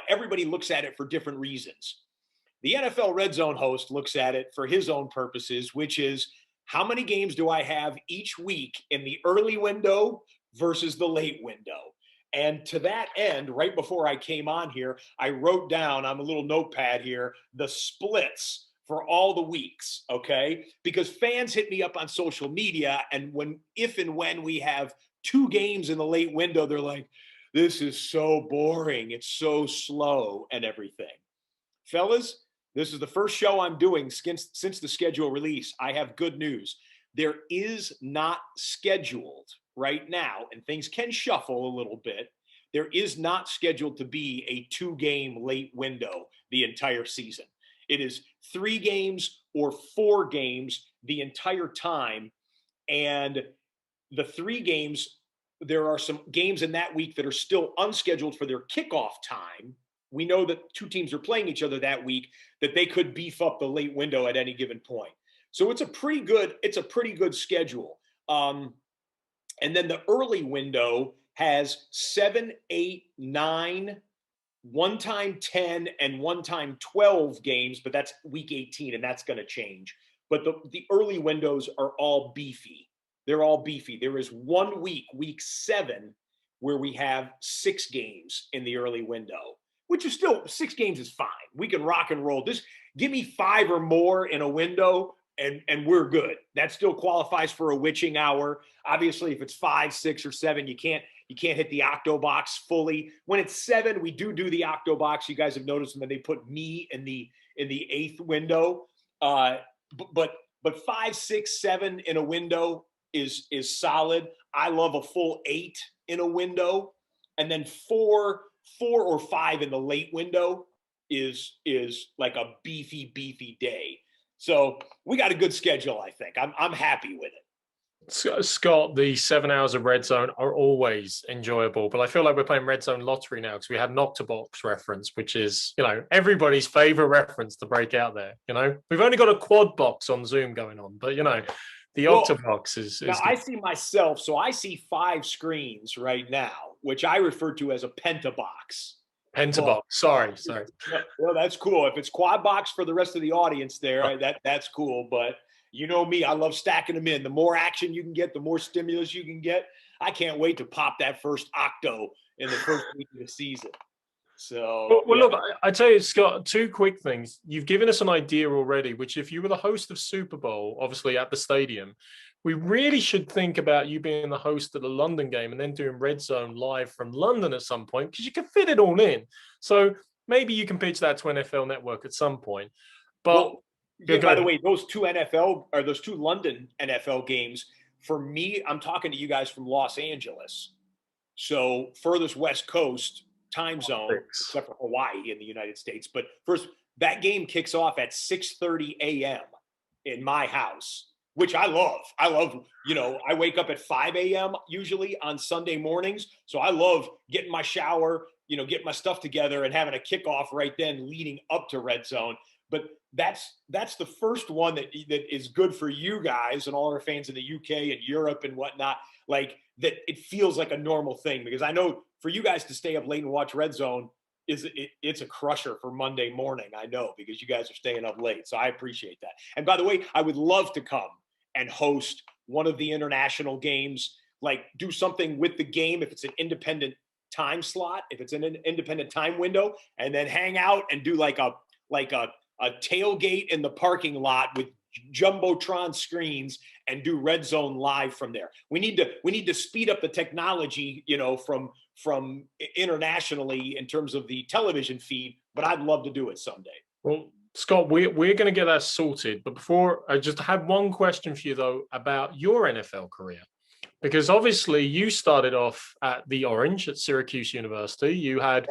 Everybody looks at it for different reasons. The NFL Red Zone host looks at it for his own purposes, which is, how many games do I have each week in the early window versus the late window? And to that end, right before I came on here, I wrote down on a little notepad here the splits for all the weeks, okay? Because fans hit me up on social media, and if and when we have 2 games in the late window, they're like, this is so boring, it's so slow and everything. Fellas, this is the first show I'm doing since the schedule release. I have good news. There is not scheduled right now, and things can shuffle a little bit. There is not scheduled to be a 2-game late window the entire season. It is 3 games or 4 games the entire time. And the 3 games, there are some games in that week that are still unscheduled for their kickoff time. We know that 2 teams are playing each other that week, that they could beef up the late window at any given point. So it's a pretty good schedule. And then the early window has 7, 8, 9, one time 10, and one time 12 games, but that's week 18, and that's going to change. But the early windows are all beefy. They're all beefy. There is 1 week, week 7, where we have 6 games in the early window, which is still, 6 games is fine. We can rock and roll. Just give me 5 or more in a window, and we're good. That still qualifies for a witching hour. Obviously, if it's 5, 6, or 7, you can't hit the octo box fully. When it's 7, we do the octo box. You guys have noticed when they put me in the 8th window. But 5, 6, 7 in a window is solid. I love a full 8 in a window, and then 4 or 5 in the late window is like a beefy day. So we got a good schedule, I think. I'm happy with it. Scott, the 7 hours of Red Zone are always enjoyable, but I feel like we're playing Red Zone Lottery now because we had an Octobox reference, which is, everybody's favorite reference to break out there. We've only got a quad box on Zoom going on, but the Octobox is now I see myself, so I see 5 screens right now, which I refer to as a pentabox. Pentabox. Sorry. Well, that's cool. If it's quad box for the rest of the audience there, that's cool. But you know me, I love stacking them in. The more action you can get, the more stimulus you can get. I can't wait to pop that first octo in the first week of the season. So, Look, I tell you, Scott, 2 quick things. You've given us an idea already, which if you were the host of Super Bowl, obviously at the stadium, we really should think about you being the host of the London game and then doing Red Zone live from London at some point, because you can fit it all in. So maybe you can pitch that to NFL Network at some point. But by the way, those 2 London NFL games, for me, I'm talking to you guys from Los Angeles. So furthest West Coast time zone, except for Hawaii in the United States. But first, that game kicks off at 6:30 a.m. in my house, which I love. I wake up at 5 a.m. usually on Sunday mornings. So I love getting my shower, getting my stuff together and having a kickoff right then leading up to Red Zone. But that's the first one that is good for you guys and all our fans in the UK and Europe and whatnot. Like that, it feels like a normal thing, because I know for you guys to stay up late and watch Red Zone it's a crusher for Monday morning. I know, because you guys are staying up late. So I appreciate that. And by the way, I would love to come and host one of the international games, like do something with the game if it's an independent time slot, if it's an independent time window, and then hang out and do like a tailgate in the parking lot with jumbotron screens and do Red Zone live from there. We need to speed up the technology, from internationally in terms of the television feed, but I'd love to do it someday. Well, Scott, we're going to get that sorted. But before, I just have one question for you, though, about your NFL career. Because obviously you started off at the Orange at Syracuse University. You had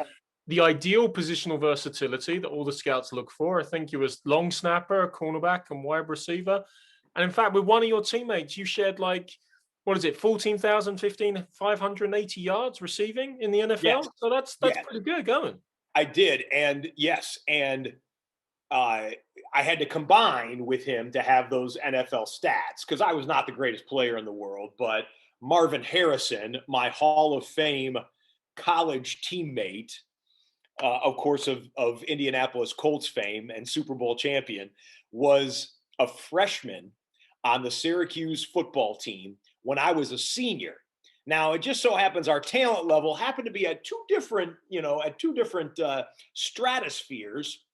the ideal positional versatility that all the scouts look for. I think you was long snapper, cornerback, and wide receiver. And in fact, with one of your teammates, you shared 15,580 yards receiving in the NFL. Yes. So that's pretty good going. I did. And yes. And I had to combine with him to have those NFL stats because I was not the greatest player in the world, but Marvin Harrison, my Hall of Fame college teammate, of course, of Indianapolis Colts fame and Super Bowl champion, was a freshman on the Syracuse football team when I was a senior. Now, it just so happens our talent level happened to be at two different stratospheres.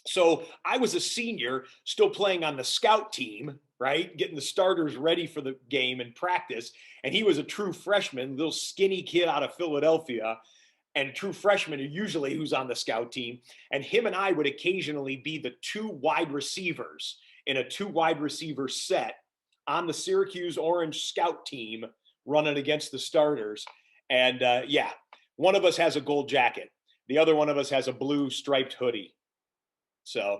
So I was a senior, still playing on the scout team, right? Getting the starters ready for the game and practice. And he was a true freshman, little skinny kid out of Philadelphia. And true freshman usually who's on the scout team. And him and I would occasionally be the two wide receivers in a two wide receiver set on the Syracuse Orange scout team running against the starters. And one of us has a gold jacket. The other one of us has a blue striped hoodie. So,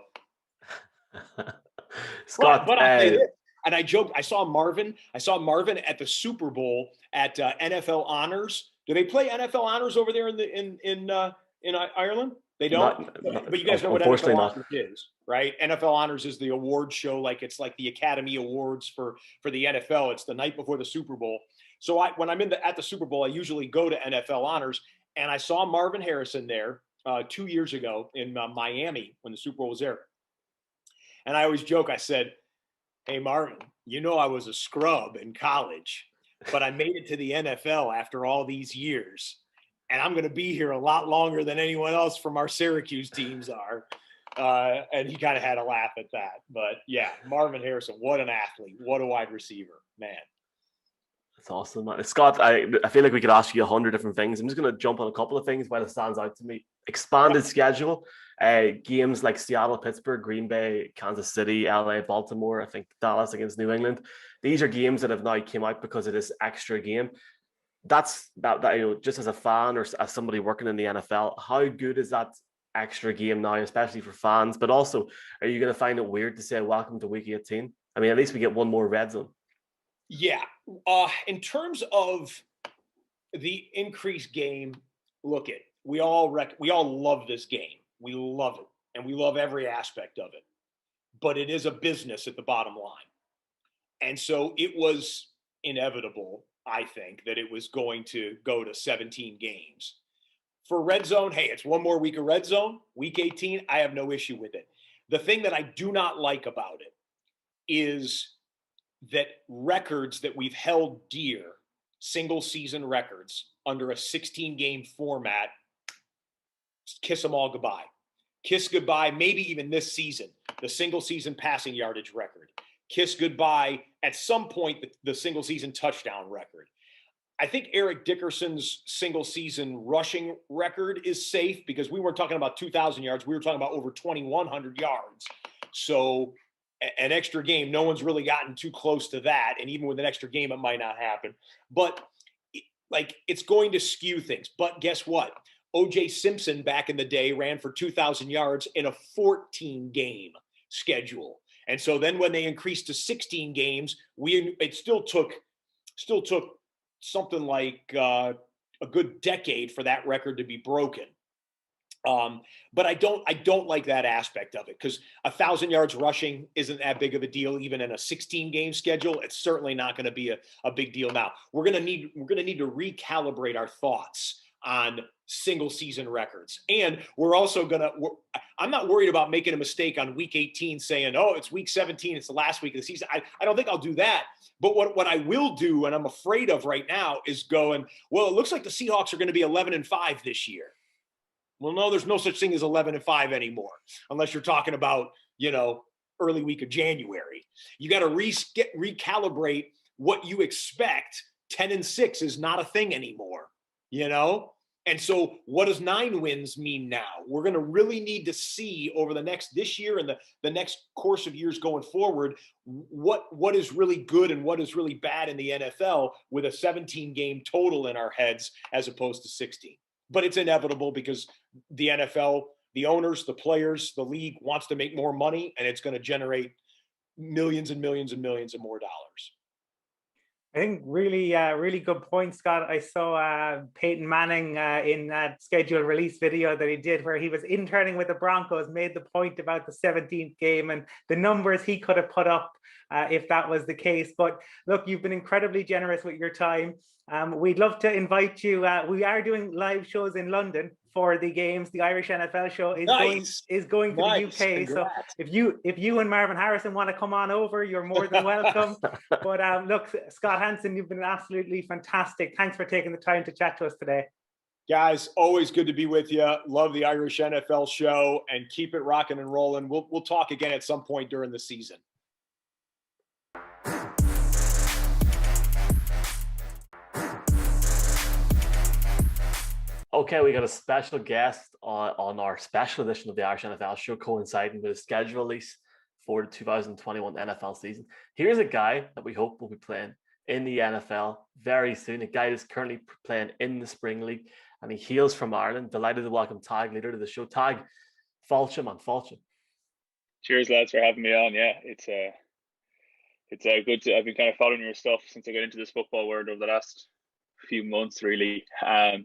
Scott, but I did it. And I joked. I saw Marvin at the Super Bowl at NFL Honors. Do they play NFL Honors over there in Ireland? They don't. But you guys know what NFL Honors is, right? NFL Honors is the award show. It's like the Academy Awards for the NFL. It's the night before the Super Bowl. So when I'm at the Super Bowl, I usually go to NFL Honors, and I saw Marvin Harrison there 2 years ago in Miami when the Super Bowl was there. And I always joke, I said, "Hey, Marvin, I was a scrub in college, but I made it to the NFL after all these years. And I'm going to be here a lot longer than anyone else from our Syracuse teams are." And he kind of had a laugh at that. But yeah, Marvin Harrison, what an athlete. What a wide receiver, man. That's awesome, man. Scott, I feel like we could ask you 100 different things. I'm just going to jump on a couple of things while it stands out to me. Expanded schedule, games like Seattle, Pittsburgh, Green Bay, Kansas City, LA, Baltimore, I think Dallas against New England. These are games that have now came out because of this extra game. That's just as a fan or as somebody working in the NFL, how good is that extra game now, especially for fans? But also, are you going to find it weird to say welcome to week 18? I mean, at least we get one more red zone. Yeah. In terms of the increased game, we all love this game. We love it, and we love every aspect of it. But it is a business at the bottom line. And so it was inevitable, I think, that it was going to go to 17 games. For Red Zone, hey, it's one more week of Red Zone, week 18. I have no issue with it. The thing that I do not like about it is that records that we've held dear, single season records under a 16-game format, kiss them all goodbye. Kiss goodbye, maybe even this season, the single season passing yardage record. Kiss goodbye at some point the single season touchdown record. I think Eric Dickerson's single season rushing record is safe because we weren't talking about 2,000 yards. We were talking about over 2,100 yards. So an extra game, no one's really gotten too close to that. And even with an extra game, it might not happen. But it's going to skew things. But guess what? O.J. Simpson back in the day ran for 2,000 yards in a 14-game schedule. And so then when they increased to 16 games, it still took something like a good decade for that record to be broken. But I don't like that aspect of it because 1,000 yards rushing isn't that big of a deal, even in a 16-game schedule. It's certainly not going to be a big deal now. We're going to need to recalibrate our thoughts on single season records. And we're also I'm not worried about making a mistake on week 18 saying, oh, it's week 17, it's the last week of the season. I don't think I'll do that. But what I will do, and I'm afraid of right now, is going, well, it looks like the Seahawks are going to be 11-5 this year. Well, no, there's no such thing as 11-5 anymore, unless you're talking about, early week of January. You got to recalibrate what you expect. 10-6 is not a thing anymore, And so what does 9 wins mean now? We're going to really need to see over this year and the next course of years going forward, what is really good and what is really bad in the NFL with a 17-game total in our heads as opposed to 16. But it's inevitable because the NFL, the owners, the players, the league wants to make more money, and it's going to generate millions and millions and millions of more dollars. I think really good point, Scott. I saw Peyton Manning in that scheduled release video that he did where he was interning with the Broncos, made the point about the 17th game and the numbers he could have put up if that was the case. But look, you've been incredibly generous with your time. We'd love to invite you. We are doing live shows in London for the games. The Irish NFL show is going to the UK. Congrats. So if you and Marvin Harrison want to come on over, you're more than welcome. But look, Scott Hanson, you've been absolutely fantastic. Thanks for taking the time to chat to us today. Guys, always good to be with you. Love the Irish NFL show, and keep it rocking and rolling. We'll talk again at some point during the season. Okay, we got a special guest on our special edition of the Irish NFL show, coinciding with a schedule release for the 2021 NFL season. Here's a guy that we hope will be playing in the NFL very soon, a guy that's currently playing in the Spring League, and he hails from Ireland. Delighted to welcome Tadhg, leader to the show. Tadhg, Fáilte on Fáilte. Cheers, lads, for having me on. Yeah, it's good. I've been kind of following your stuff since I got into this football world over the last few months, really.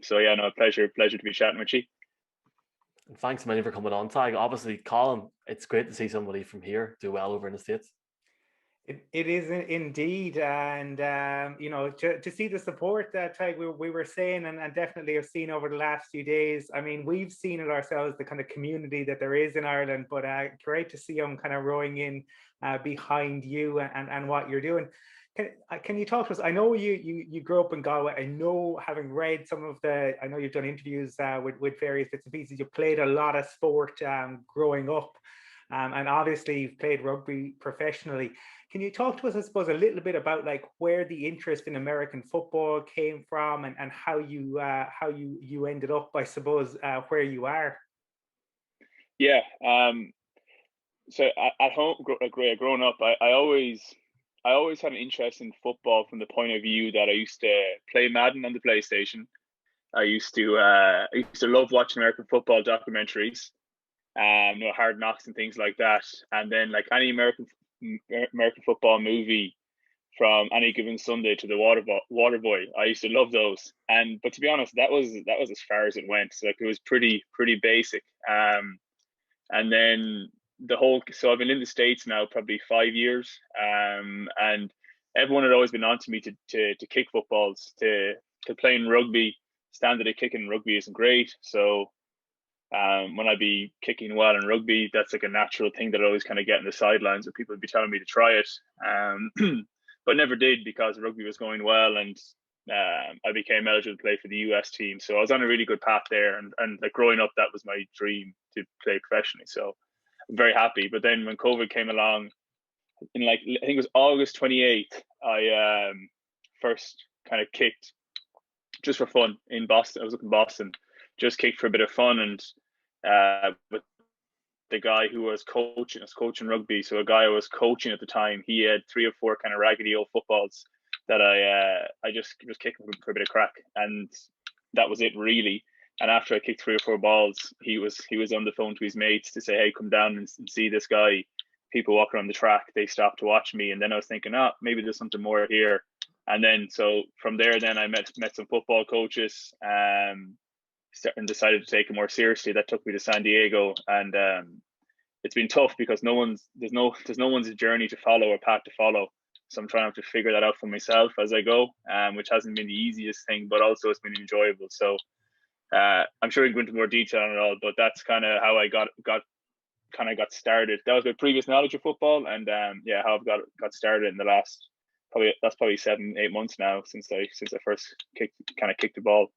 So yeah, no, pleasure to be chatting with you. And thanks, many, for coming on, Tadhg. Obviously, Colin, it's great to see somebody from here do well over in the States. It is indeed, and to see the support that we were saying, and definitely have seen over the last few days. I mean, we've seen it ourselves, the kind of community that there is in Ireland, but great to see them kind of rowing in behind you and what you're doing. Can you talk to us? I know you grew up in Galway. I know, having read I know you've done interviews with various bits and pieces. You played a lot of sport growing up, and obviously you've played rugby professionally. Can you talk to us, I suppose, a little bit about like where the interest in American football came from, and how you ended up, I suppose, where you are? Yeah. So at home, growing up, I always had an interest in football from the point of view that I used to play Madden on the PlayStation. I used to love watching American football documentaries, Hard Knocks and things like that. And then like any American football movie, from Any Given Sunday to The Waterboy, I used to love those. But to be honest, that was as far as it went. So like it was pretty basic. And then so I've been in the States now probably 5 years, and everyone had always been on to me to kick footballs, to play in rugby. Standard of kicking in rugby isn't great, so when I'd be kicking well in rugby, that's like a natural thing that I always kind of get in the sidelines, where people would be telling me to try it, but never did, because rugby was going well, and I became eligible to play for the US team. So I was on a really good path there, and like growing up, that was my dream, to play professionally. So I'm very happy. But then when COVID came along, in I think it was August 28th, I first kind of kicked just for fun in Boston. I was up in Boston, just kicked for a bit of fun, and with the guy who was coaching rugby. So a guy I was coaching at the time, he had 3 or 4 kind of raggedy old footballs that I just was kicking for a bit of crack, and that was it really. And after I kicked 3 or 4 balls, he was on the phone to his mates to say, "Hey, come down and see this guy." People walking on the track, they stopped to watch me, and then I was thinking, maybe there's something more here. And then so from there, then I met some football coaches, and decided to take it more seriously. That took me to San Diego, and it's been tough because there's no one's journey to follow or path to follow. So I'm trying to figure that out for myself as I go, which hasn't been the easiest thing, but also it's been enjoyable. So I'm sure we can go into more detail on it all, but that's kind of how I got started. That was my previous knowledge of football, and how I've got started in the last probably 7-8 months now since I first kicked the ball.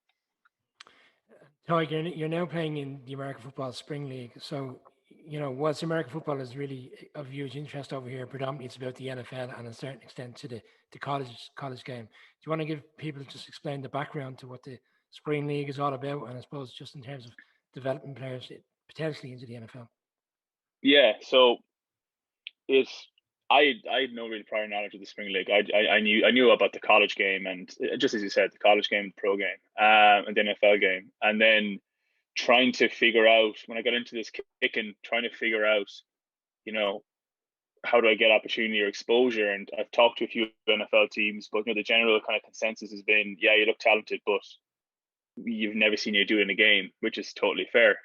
Tadhg, you're now playing in the American Football Spring League. So, whilst American football is really of huge interest over here, predominantly it's about the NFL and a certain extent to the college game. Do you want to give people just explain the background to what the Spring League is all about, and I suppose just in terms of developing players potentially into the NFL? Yeah, so I had no really prior knowledge of the Spring League. I knew about the college game, and just as you said, the college game, the pro game, and the NFL game, and then trying to figure out when I got into this kicking, trying to figure out, how do I get opportunity or exposure? And I've talked to a few NFL teams, but the general kind of consensus has been, yeah, you look talented, but you've never seen you do it in a game, which is totally fair.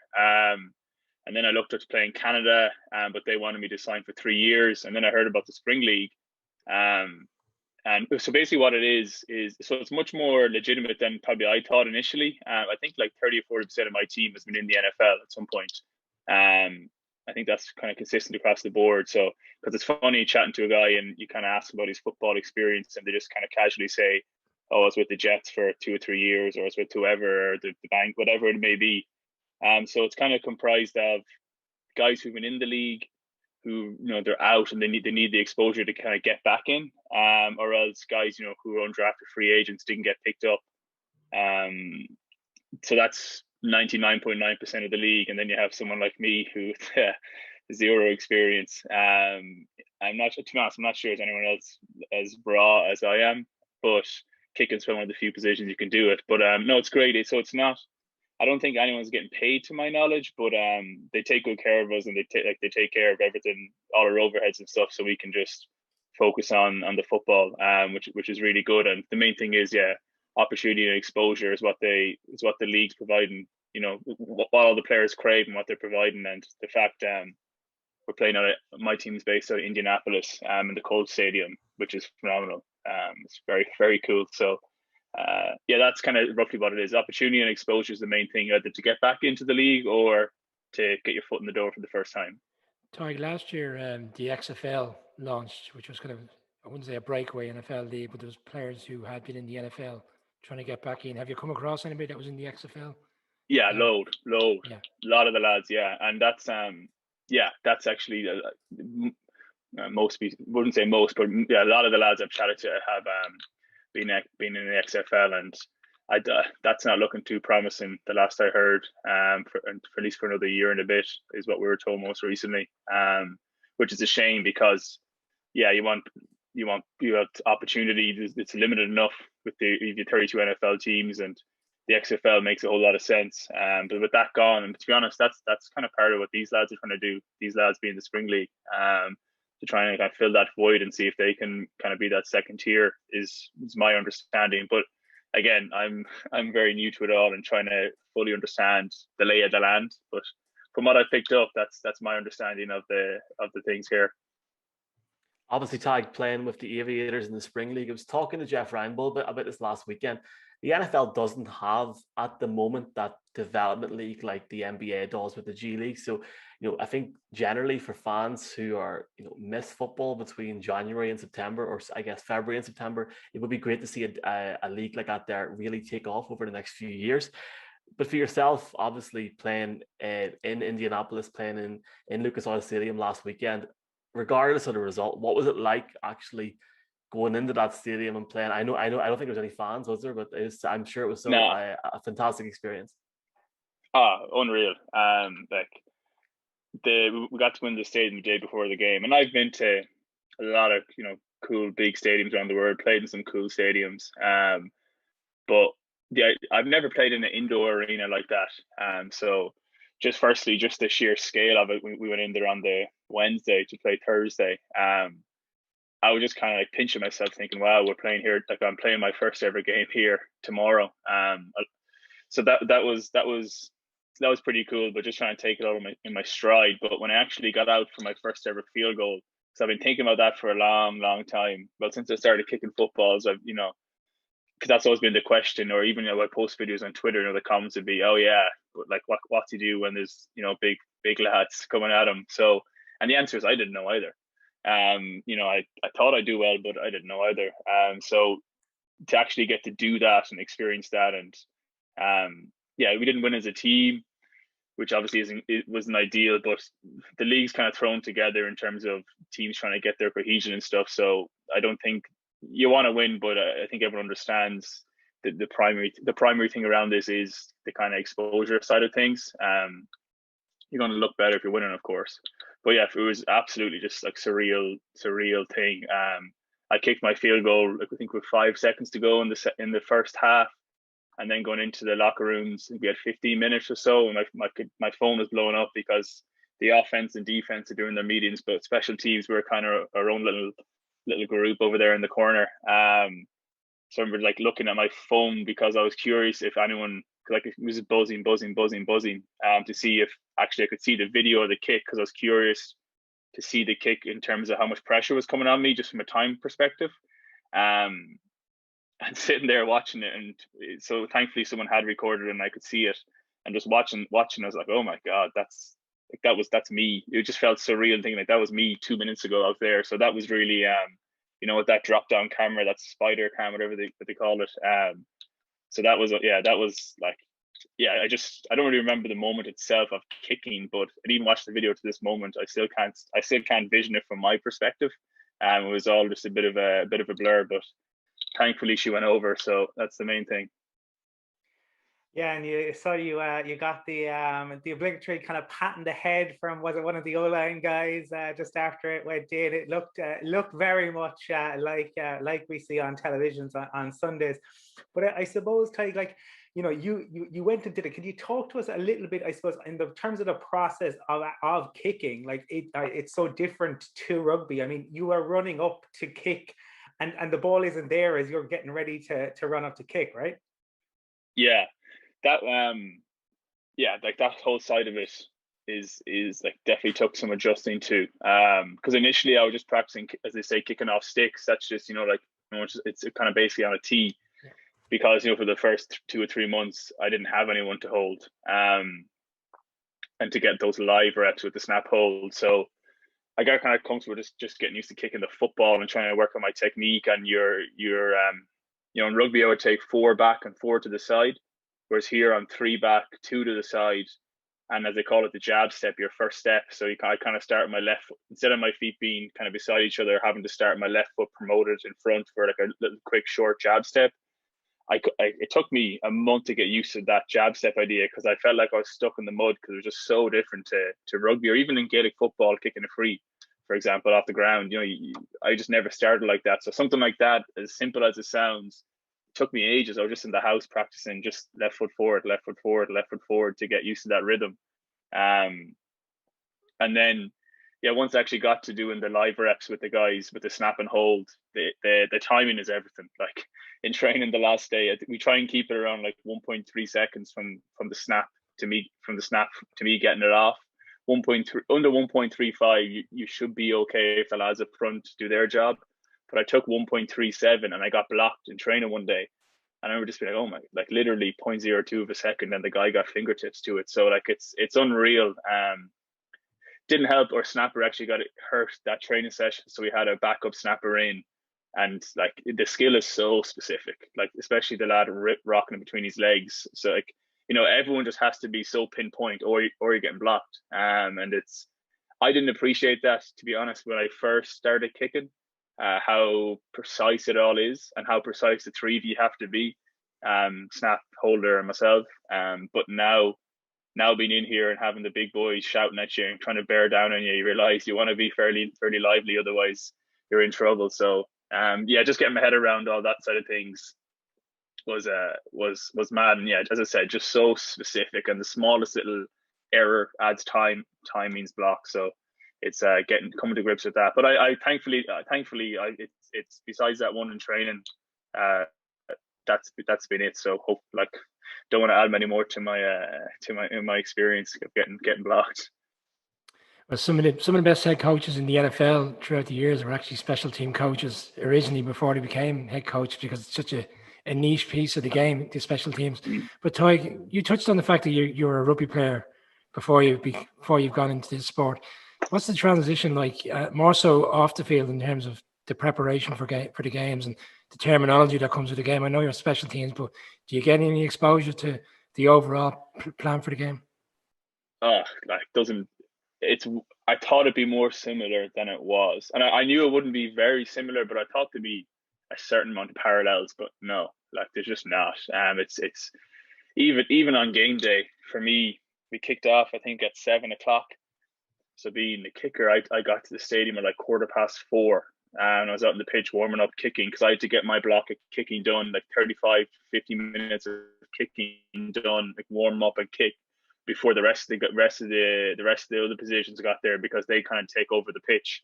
And then I looked at playing Canada, but they wanted me to sign for 3 years. And then I heard about the Spring League. And so basically what it is so it's much more legitimate than probably I thought initially. I think like 30 or 40% of my team has been in the NFL at some point. I think that's kind of consistent across the board. So, because it's funny chatting to a guy and you kind of ask about his football experience and they just kind of casually say, oh, I was with the Jets for 2 or 3 years, or I was with whoever, or the bank, whatever it may be. So it's kind of comprised of guys who've been in the league, who they're out and they need the exposure to kind of get back in, or else guys who are undrafted free agents didn't get picked up. So that's 99.9% of the league, and then you have someone like me who zero experience. I'm not sure there's anyone else as raw as I am, but kicking's one of the few positions you can do it. But no, it's great. So it's not. I don't think anyone's getting paid to my knowledge, but they take good care of us, and they take care of everything, all our overheads and stuff, so we can just focus on the football, which is really good. And the main thing is, opportunity and exposure is what the league's providing. What all the players crave and what they're providing, and the fact we're playing my team's based out of Indianapolis, in the Colts Stadium, which is phenomenal. It's very, very cool. So. That's kind of roughly what it is. Opportunity and exposure is the main thing, either to get back into the league or to get your foot in the door for the first time. Tadhg, last year the XFL launched, which was kind of, I wouldn't say a breakaway NFL league, but there was players who had been in the NFL trying to get back in. Have you come across anybody that was in the XFL? Yeah, load. Yeah. A lot of the lads, and that's that's actually most people, wouldn't say most, but a lot of the lads I've chatted to have been in the XFL, and that's not looking too promising. The last I heard, for at least for another year and a bit, is what we were told most recently. Which is a shame, because you want opportunity. It's limited enough with the 32 NFL teams, and the XFL makes a whole lot of sense. But with that gone, and to be honest, that's kind of part of what these lads are trying to do. These lads being the Spring League. To try and kind of fill that void and see if they can kind of be that second tier is my understanding. But again, I'm very new to it all and trying to fully understand the lay of the land. But from what I picked up, that's my understanding of the things here. Obviously, Tadhg playing with the Aviators in the Spring League. I was talking to Jeff Reinbold about this last weekend. The NFL doesn't have at the moment that development league like the NBA does with the G League. So, I think generally for fans who are, miss football between January and September, or I guess February and September, it would be great to see a league like that there really take off over the next few years. But for yourself, obviously playing in Indianapolis, playing in Lucas Oil Stadium last weekend, regardless of the result, what was it like actually going into that stadium and playing? I don't think there was any fans, was there? But I'm sure it was a fantastic experience. Unreal. We got to win the stadium the day before the game, and I've been to a lot of cool big stadiums around the world, played in some cool stadiums, but I've never played in an indoor arena like that. So just firstly, just the sheer scale of it, we went in there on the Wednesday to play Thursday. I was just kind of like pinching myself, thinking, "Wow, we're playing here! Like I'm playing my first ever game here tomorrow." So that was pretty cool, but just trying to take it all in my stride. But when I actually got out for my first ever field goal, so I've been thinking about that for a long, long time. Well, since I started kicking footballs, I've that's always been the question, or even I post videos on Twitter, the comments would be, oh yeah, but like what do you do when there's big lads coming at them? So, and the answer is I didn't know either. I thought I'd do well, but I didn't know either. So to actually get to do that and experience that, and we didn't win as a team, which obviously wasn't ideal, but the league's kind of thrown together in terms of teams trying to get their cohesion and stuff. So I don't think you want to win, but I think everyone understands that the primary thing around this is the kind of exposure side of things. You're going to look better if you're winning, of course. But yeah, it was absolutely just like surreal thing. I kicked my field goal, I think, with 5 seconds to go in the first half. And then going into the locker rooms, we had 15 minutes or so, and my phone was blowing up because the offense and defense are doing their meetings, but special teams were kind of our own little group over there in the corner. So I remember like looking at my phone because I was curious if anyone, like it was buzzing, to see if actually I could see the video of the kick, because I was curious to see the kick in terms of how much pressure was coming on me just from a time perspective. And sitting there watching it, and so thankfully someone had recorded it and I could see it, and just watching I was like, oh my god, that's me. It just felt surreal thinking like that was me 2 minutes ago out there. So that was really with that drop down camera, that spider cam, whatever they call it. So that was like, I don't really remember the moment itself of kicking, but I even watched the video to this moment. I still can't vision it from my perspective. It was all just a bit of a blur, but thankfully she went over, so that's the main thing. Yeah, and you got the obligatory kind of pat in the head from, was it one of the O-line guys just after it went in? It looked very much like we see on televisions on Sundays. But I suppose, Tadhg, like, you went and did it. Can you talk to us a little bit, I suppose, in the terms of the process of kicking? Like it's so different to rugby. I mean, you are running up to kick, and the ball isn't there as you're getting ready to run up to kick, right? Yeah, that like that whole side of it is like definitely took some adjusting to. Because initially I was just practicing, as they say, kicking off sticks. That's just it's kind of basically on a tee, because for the first 2 or 3 months I didn't have anyone to hold, and to get those live reps with the snap hold. So I got kind of comfortable just getting used to kicking the football and trying to work on my technique. And in rugby I would take 4 back and 4 to the side, whereas here I'm 3 back, 2 to the side, and as they call it, the jab step, your first step. So I kind of start my left foot, instead of my feet being kind of beside each other, having to start my left foot promoted in front for like a little quick short jab step. It took me a month to get used to that jab step idea, because I felt like I was stuck in the mud, because it was just so different to rugby, or even in Gaelic football, kicking a free, for example, off the ground. I just never started like that. So something like that, as simple as it sounds, took me ages. I was just in the house practicing just left foot forward, left foot forward, left foot forward to get used to that rhythm. And then once I actually got to doing the live reps with the guys with the snap and hold, the timing is everything. Like in training the last day, we try and keep it around like 1.3 seconds from the snap to me getting it off. 1.3 under 1.35, you should be okay if the lads up front do their job. But I took 1.37 and I got blocked in training one day. And I remember just being like, oh my, like literally 0.02 of a second, and the guy got fingertips to it. So like it's unreal. Didn't help, our snapper actually got hurt that training session, so we had a backup snapper in, and like the skill is so specific, like especially the lad rocking it between his legs. So like everyone just has to be so pinpoint, or you're getting blocked. And I didn't appreciate that, to be honest, when I first started kicking, how precise it all is, and how precise the 3 of you have to be, snap, holder, and myself. But now being in here and having the big boys shouting at you and trying to bear down on you, you realize you want to be fairly lively, otherwise you're in trouble. So just getting my head around all that side of things was mad. And as I said, just so specific, and the smallest little error adds time means block. So it's coming to grips with that. But I thankfully it's besides that one in training, that's been it. So hope, like, don't want to add many more to my experience of getting blocked. Well, some of the best head coaches in the NFL throughout the years were actually special team coaches originally before they became head coach, because it's a niche piece of the game, the special teams. But Tadhg, you touched on the fact that you were a rugby player before you've gone into this sport. What's the transition like, more so off the field, in terms of the preparation for the games and the terminology that comes with the game? I know you're special teams, but do you get any exposure to the overall plan for the game? I thought it'd be more similar than it was, and I knew it wouldn't be very similar, but I thought there'd be a certain amount of parallels. But no, like there's just not. It's even on game day for me. We kicked off, I think, at 7:00. So being the kicker, I got to the stadium at like 4:15, and I was out on the pitch warming up kicking, because I had to get my block of kicking done, like 35 to 50 minutes of kicking done, like warm up and kick, before the rest of the other positions got there, because they kind of take over the pitch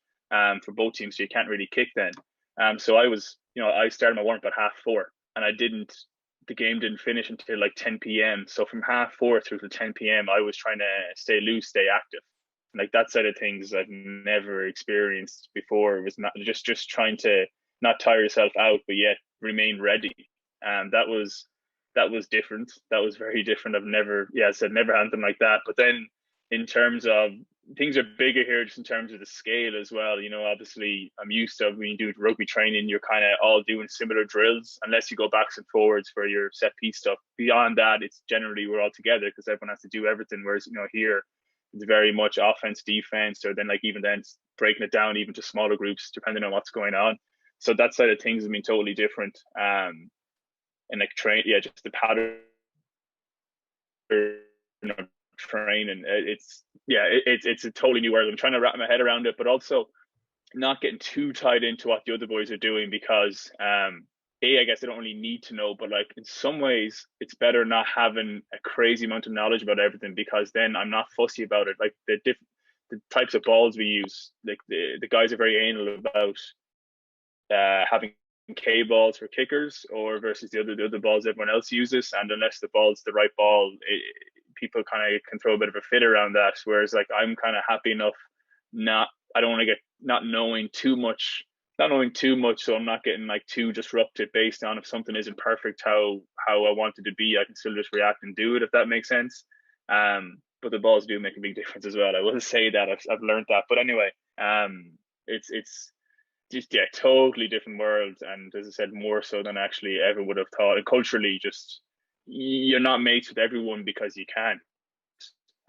for both teams, so you can't really kick then. So I started my warm up at 4:30, and the game didn't finish until like 10 p.m. So from 4:30 through to 10 p.m. I was trying to stay loose, stay active. Like that side of things I've never experienced before. It was not just trying to not tire yourself out, but yet remain ready. That was different. That was very different. I've never had anything like that. But then in terms of, things are bigger here, just in terms of the scale as well. Obviously I'm used to, when you do rugby training, you're kind of all doing similar drills, unless you go backs and forwards for your set piece stuff. Beyond that, it's generally we're all together, because everyone has to do everything. Whereas here it's very much offense, defense, or then breaking it down even to smaller groups depending on what's going on. So that side of things has been totally different. And like just the pattern of training. It's a totally new world. I'm trying to wrap my head around it, but also not getting too tied into what the other boys are doing, because I guess I don't really need to know, but like in some ways it's better not having a crazy amount of knowledge about everything, because then I'm not fussy about it. Like the types of balls we use, like the guys are very anal about having K balls for kickers or versus the other balls everyone else uses, and unless the ball's the right ball, people kind of can throw a bit of a fit around that. Whereas like I'm kind of happy enough I don't want to get not knowing too much, so I'm not getting like too disrupted based on if something isn't perfect how I want it to be. I can still just react and do it, if that makes sense. But the balls do make a big difference as well. I will say that I've learned that. But anyway, it's just totally different world, and as I said, more so than I actually ever would have thought. And culturally, just you're not mates with everyone because you can't.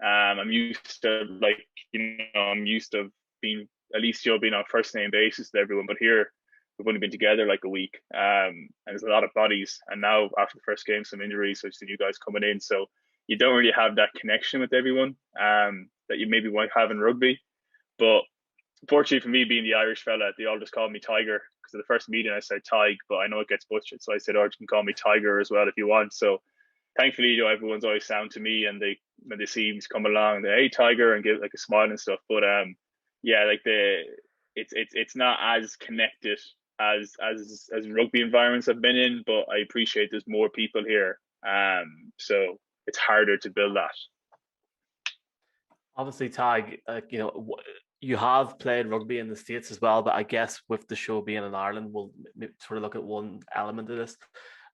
I'm used to being, at least being on first name basis with everyone, but here we've only been together like a week, and there's a lot of bodies. And now after the first game, some injuries, so I've seen you guys coming in, so you don't really have that connection with everyone that you maybe might have in rugby. But fortunately for me, being the Irish fella, they all just call me Tiger, because at the first meeting I said Tadhg, but I know it gets butchered, so I said, you can call me Tiger as well if you want. So thankfully, everyone's always sound to me, and when they see me come along, they, hey Tiger, and give like a smile and stuff. But it's not as connected as rugby environments I've been in, but I appreciate there's more people here, so it's harder to build that. Obviously, Tadhg, you have played rugby in the States as well, but I guess with the show being in Ireland, we'll sort of look at one element of this.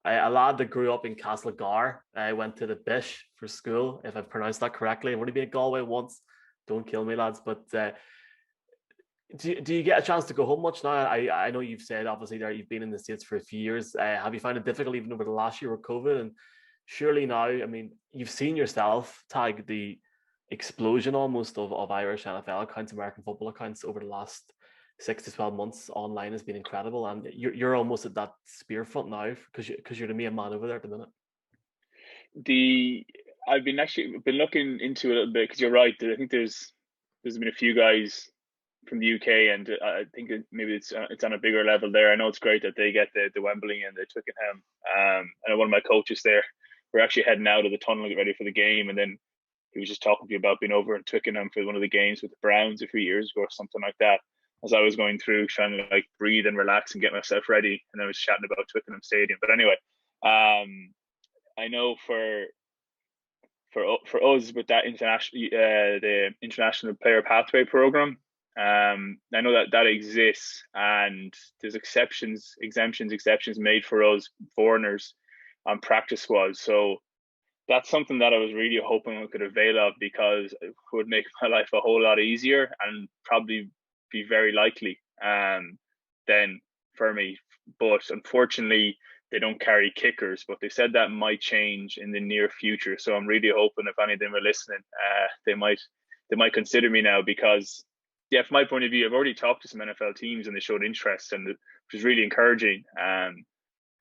A lad that grew up in Castlegar, I went to the Bish for school, if I've pronounced that correctly. I've only been at Galway once. Don't kill me, lads. But do you get a chance to go home much now? I know you've said, obviously, there you've been in the States for a few years. Have you found it difficult even over the last year with COVID? And surely now, I mean, you've seen yourself, Tadhg, the explosion almost of Irish NFL accounts, American football accounts over the last 6 to 12 months online has been incredible, and you're almost at that spear front now because you're the main man over there at the minute. I've been looking into it a little bit, because you're right. I think there's been a few guys from the UK, and I think maybe it's on a bigger level there. I know it's great that they get the Wembley and the Twickenham. And one of my coaches there, we're actually heading out of the tunnel to get ready for the game, and then he was just talking to me about being over in Twickenham for one of the games with the Browns a few years ago or something like that. As I was going through, trying to like breathe and relax and get myself ready, and I was chatting about Twickenham Stadium. But anyway, I know for us with that the international player pathway program, I know that exists, and there's exemptions made for us foreigners on practice squads. So that's something that I was really hoping I could avail of, because it would make my life a whole lot easier and probably be very likely then for me. But unfortunately, they don't carry kickers, but they said that might change in the near future. So I'm really hoping if any of them are listening, they might consider me now, because yeah, from my point of view, I've already talked to some NFL teams and they showed interest, and which was really encouraging.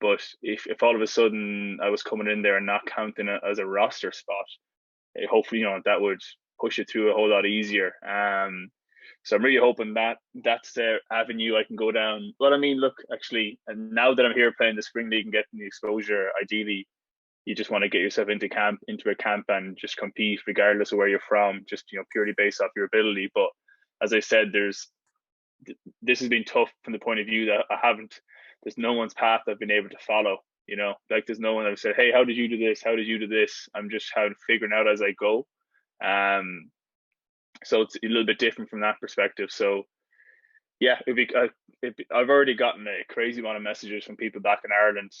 But if all of a sudden I was coming in there and not counting it as a roster spot, hopefully, that would push it through a whole lot easier. So I'm really hoping that that's the avenue I can go down. But I mean, look, actually, and now that I'm here playing the spring league and getting the exposure, ideally, you just want to get yourself into a camp and just compete regardless of where you're from, just purely based off your ability. But as I said, this has been tough from the point of view that there's no one's path I've been able to follow. Like there's no one that said, hey, how did you do this? How did you do this? I'm just figuring out as I go. So it's a little bit different from that perspective. So yeah, I've already gotten a crazy amount of messages from people back in Ireland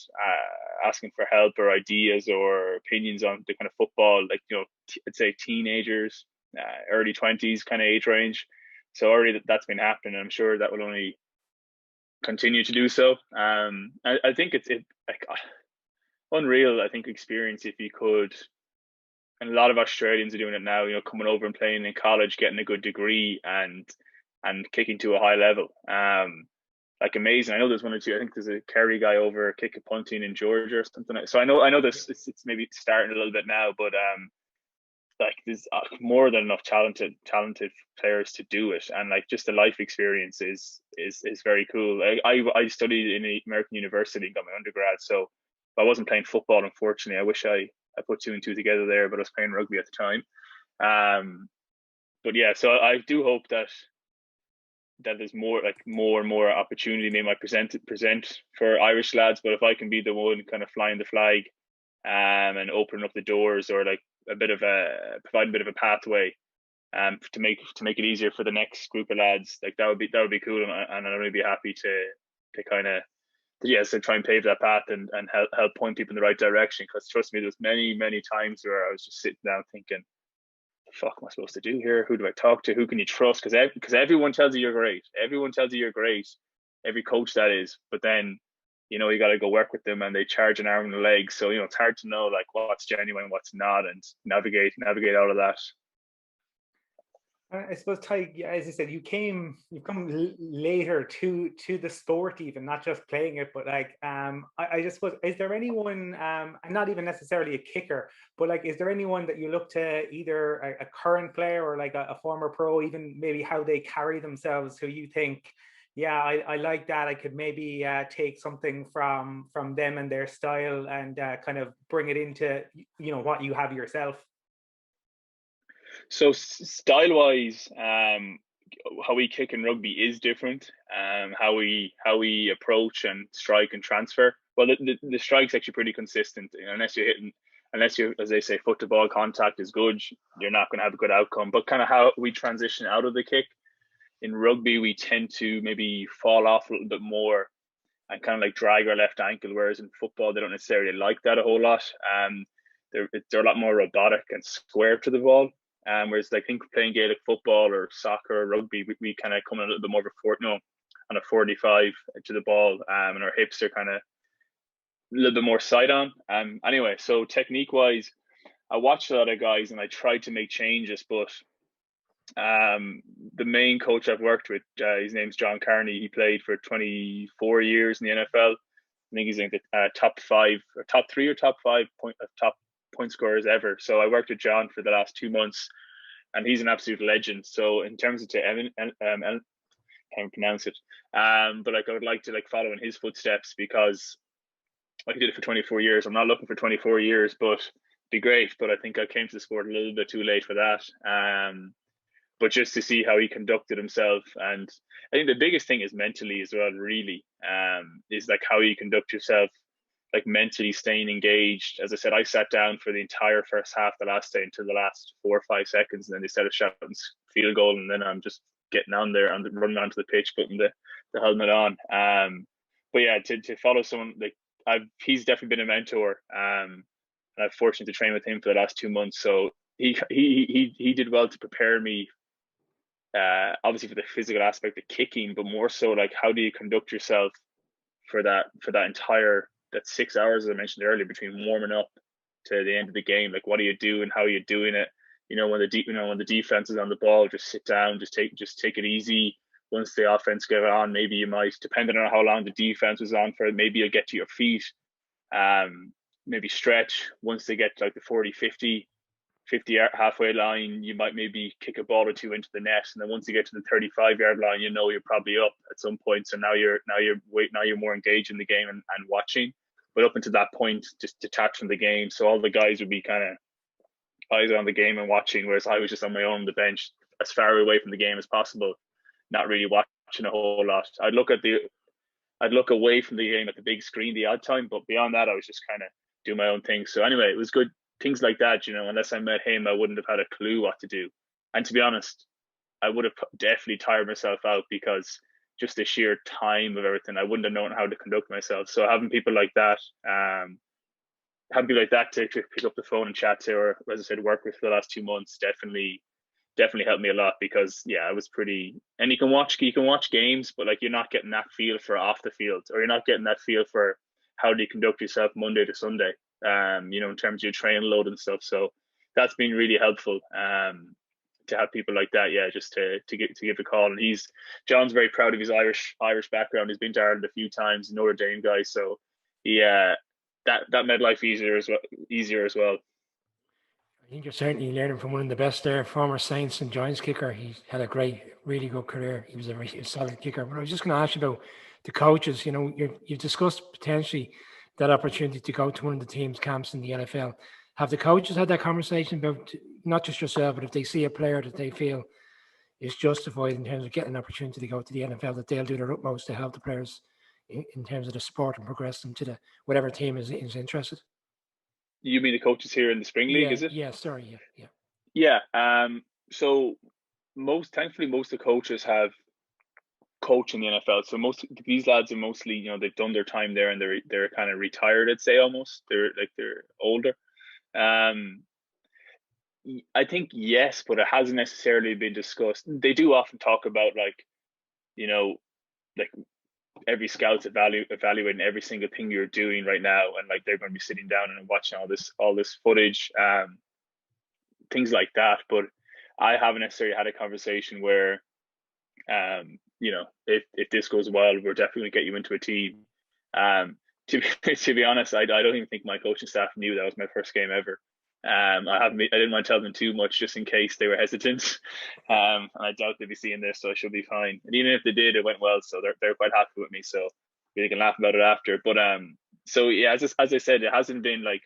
asking for help or ideas or opinions on the kind of football, like, I'd say teenagers, early 20s kind of age range. So already that's been happening, and I'm sure that will only continue to do so. I think it's like unreal, I think, experience if you could. And a lot of Australians are doing it now, coming over and playing in college, getting a good degree and kicking to a high level. Like amazing. I know there's one or two. I think there's a Kerry guy over kick a punting in Georgia or something. So I know this. It's maybe starting a little bit now, but like there's more than enough talented players to do it, and like just the life experience is very cool. I studied in an American university and got my undergrad, so I wasn't playing football, unfortunately. I wish I put two and two together there, but I was playing rugby at the time. But yeah, so I do hope that there's more and more opportunity they might present for Irish lads. But if I can be the one kind of flying the flag and opening up the doors, or like provide a bit of a pathway to make it easier for the next group of lads, like that would be cool, and I'd really be happy to kind of so try and pave that path and help point people in the right direction. Because trust me, there's many times where I was just sitting down thinking, the fuck am I supposed to do here? Who do I talk to? Who can you trust? Because everyone tells you you're great. Everyone tells you you're great. Every coach, that is. But then, you got to go work with them, and they charge an arm and a leg. So, it's hard to know like what's genuine, what's not, and navigate out of that. I suppose, Tadhg, as I said, you've come later to the sport, even not just playing it, but like I just suppose, is there anyone, and not even necessarily a kicker, but like, is there anyone that you look to, either a current player or like a former pro, even maybe how they carry themselves, who you think, yeah, I like that, I could maybe take something from them and their style and kind of bring it into what you have yourself? So style-wise, how we kick in rugby is different. How we approach and strike and transfer. Well, the strike's actually pretty consistent. Unless you, as they say, foot to ball contact is good, you're not going to have a good outcome. But kind of how we transition out of the kick in rugby, we tend to maybe fall off a little bit more and kind of like drag our left ankle. Whereas in football, they don't necessarily like that a whole lot. They're a lot more robotic and square to the ball. Whereas I think playing Gaelic football or soccer or rugby, we kind of come in a little bit more of on a 45 to the ball, and our hips are kind of a little bit more side on. Anyway, so technique wise, I watched a lot of guys and I tried to make changes, but the main coach I've worked with, his name's John Carney. He played for 24 years in the NFL. I think he's in the top 5 or top 3 or top 5 point scorers ever. So I worked with John for the last 2 months, and he's an absolute legend. So in terms of can't pronounce it, but like I would like to like follow in his footsteps, because like I did it for 24 years. I'm not looking for 24 years, but it'd be great. But I think I came to the sport a little bit too late for that. But just to see how he conducted himself, and I think the biggest thing is mentally as well. Really, is like how you conduct yourself, like mentally staying engaged. As I said, I sat down for the entire first half the last day until the last 4 or 5 seconds, and then they started shouting field goal, and then I'm just getting on there and running onto the pitch, putting the helmet on. But yeah, to follow someone like he's definitely been a mentor. And I'm fortunate to train with him for the last 2 months. So he did well to prepare me, obviously for the physical aspect of kicking, but more so like how do you conduct yourself for that entire that 6 hours, as I mentioned earlier, between warming up to the end of the game. Like, what do you do and how are you doing it? When the defense is on the ball, just sit down, just take it easy. Once the offense get on, maybe you might, depending on how long the defense was on for, maybe you'll get to your feet. Maybe stretch. Once they get to like the 40, 50 halfway line, you might maybe kick a ball or two into the net, and then once you get to the 35-yard line, you're probably up at some point. So now you're more engaged in the game and watching. But up until that point, just detached from the game. So all the guys would be kind of eyes on the game and watching, whereas I was just on my own on the bench, as far away from the game as possible, not really watching a whole lot. I'd look away from the game at the big screen the odd time, but beyond that, I was just kind of doing my own thing. So anyway, it was good. Things like that, unless I met him, I wouldn't have had a clue what to do. And to be honest, I would have definitely tired myself out, because just the sheer time of everything, I wouldn't have known how to conduct myself. So having people like that to pick up the phone and chat to, or as I said, work with for the last 2 months, definitely helped me a lot. Because I was pretty, and you can watch games, but like you're not getting that feel for off the field, or you're not getting that feel for how do you conduct yourself Monday to Sunday, in terms of your training load and stuff. So that's been really helpful, to have people like that, just to give a call. And John's very proud of his Irish background. He's been to Ireland a few times, Notre Dame guy, so that made life easier as well. I think you're certainly learning from one of the best there, former Saints and Giants kicker. He had a really good career. He was a really solid kicker. But I was just going to ask you about the coaches. You've discussed potentially that opportunity to go to one of the team's camps in the NFL. Have the coaches had that conversation about, not just yourself, but if they see a player that they feel is justified in terms of getting an opportunity to go to the NFL, that they'll do their utmost to help the players in terms of the sport and progress them to whatever team is interested? You mean the coaches here in the Spring League, is it? Yeah, sorry, yeah. Yeah. So thankfully, most of the coaches have coached in the NFL. So most of these lads are mostly, they've done their time there and they're kind of retired, I'd say, almost. They're older. I think yes, but it hasn't necessarily been discussed. They do often talk about like every scout's evaluating every single thing you're doing right now, and like they're going to be sitting down and watching all this footage, things like that. But I haven't necessarily had a conversation where, if this goes well, we're definitely going to get you into a team. To be honest, I don't even think my coaching staff knew that was my first game ever. I didn't want to tell them too much just in case they were hesitant. And I doubt they'd be seeing this, so I should be fine. And even if they did, it went well, so they're quite happy with me. So we can laugh about it after. But so yeah, as I said, it hasn't been like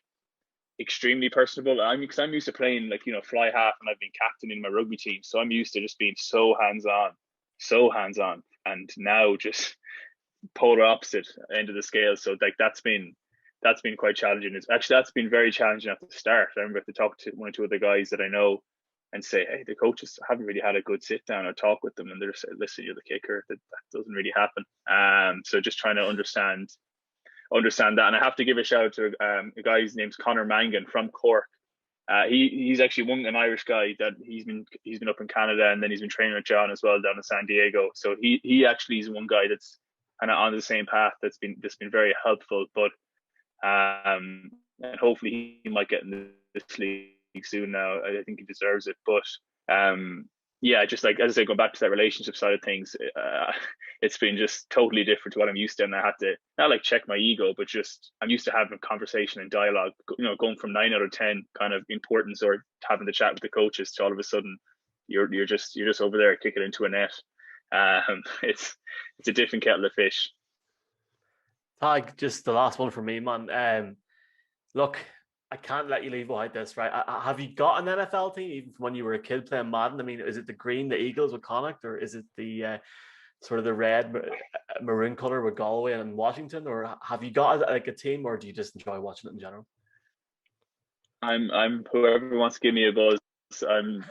extremely personable. I'm used to playing like fly half, and I've been captain in my rugby team, so I'm used to just being so hands on. And now just polar opposite end of the scale. So like that's been quite challenging. That's been very challenging at the start. I remember to talk to one or two of the guys that I know and say, hey, the coaches haven't really had a good sit down or talk with them, and they're saying, listen, you're the kicker. That doesn't really happen. So just trying to understand that. And I have to give a shout out to a guy. His name's Conor Mangan from Cork. He's actually an Irish guy that he's been up in Canada, and then he's been training with John as well down in San Diego. So he actually is one guy that's kind of on the same path that's been very helpful. But and hopefully he might get in this league soon now. I think he deserves it. But just like, as I say, going back to that relationship side of things, it's been just totally different to what I'm used to, and I had to not like check my ego, but just I'm used to having conversation and dialogue, going from 9 out of 10 kind of importance or having the chat with the coaches to all of a sudden you're just over there kicking into a net. It's a different kettle of fish. Tadhg, just the last one for me, man. Look, I can't let you leave behind this, right? Have you got an NFL team, even from when you were a kid playing Madden? I mean, is it the green, the Eagles with Connacht, or is it the sort of the red, maroon color with Galway and Washington? Or have you got like a team, or do you just enjoy watching it in general? I'm whoever wants to give me a buzz.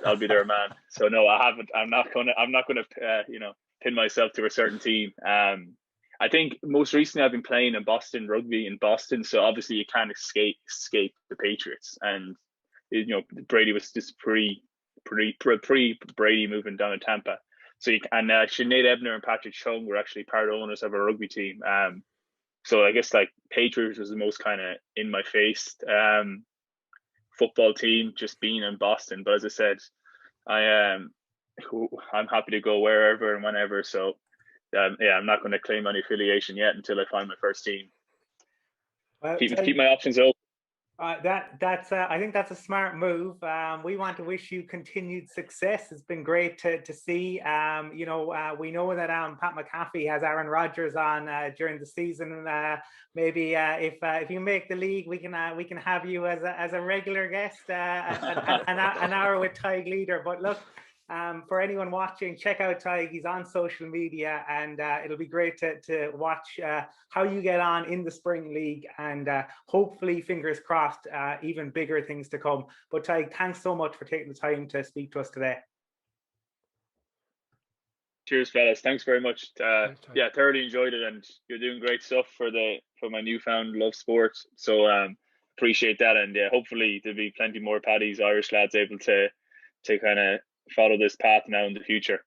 I'll be their man. So no, I haven't. I'm not gonna pin myself to a certain team. I think most recently I've been playing in Boston rugby in Boston, so obviously you can't escape the Patriots, and Brady was just pre Brady moving down to Tampa. So Sinead Ebner and Patrick Chung were actually part owners of a rugby team. So I guess like Patriots was the most kind of in my face football team, just being in Boston. But as I said, I'm happy to go wherever and whenever. So I'm not going to claim any affiliation yet until I find my first team. Well, keep my options open. That's I think that's a smart move. We want to wish you continued success. It's been great to see. We know that Pat McAfee has Aaron Rodgers on during the season. Maybe if you make the league, we can have you as a regular guest, an hour with Tadhg leader. But look, for anyone watching, check out Tadhg. He's on social media, and it'll be great to watch how you get on in the spring league, and hopefully, fingers crossed, even bigger things to come. But Tadhg, thanks so much for taking the time to speak to us today. Cheers, fellas. Thanks very much. Thoroughly enjoyed it, and you're doing great stuff for my newfound love sports. So appreciate that, and hopefully there'll be plenty more Paddies, Irish lads, able to kind of follow this path now in the future.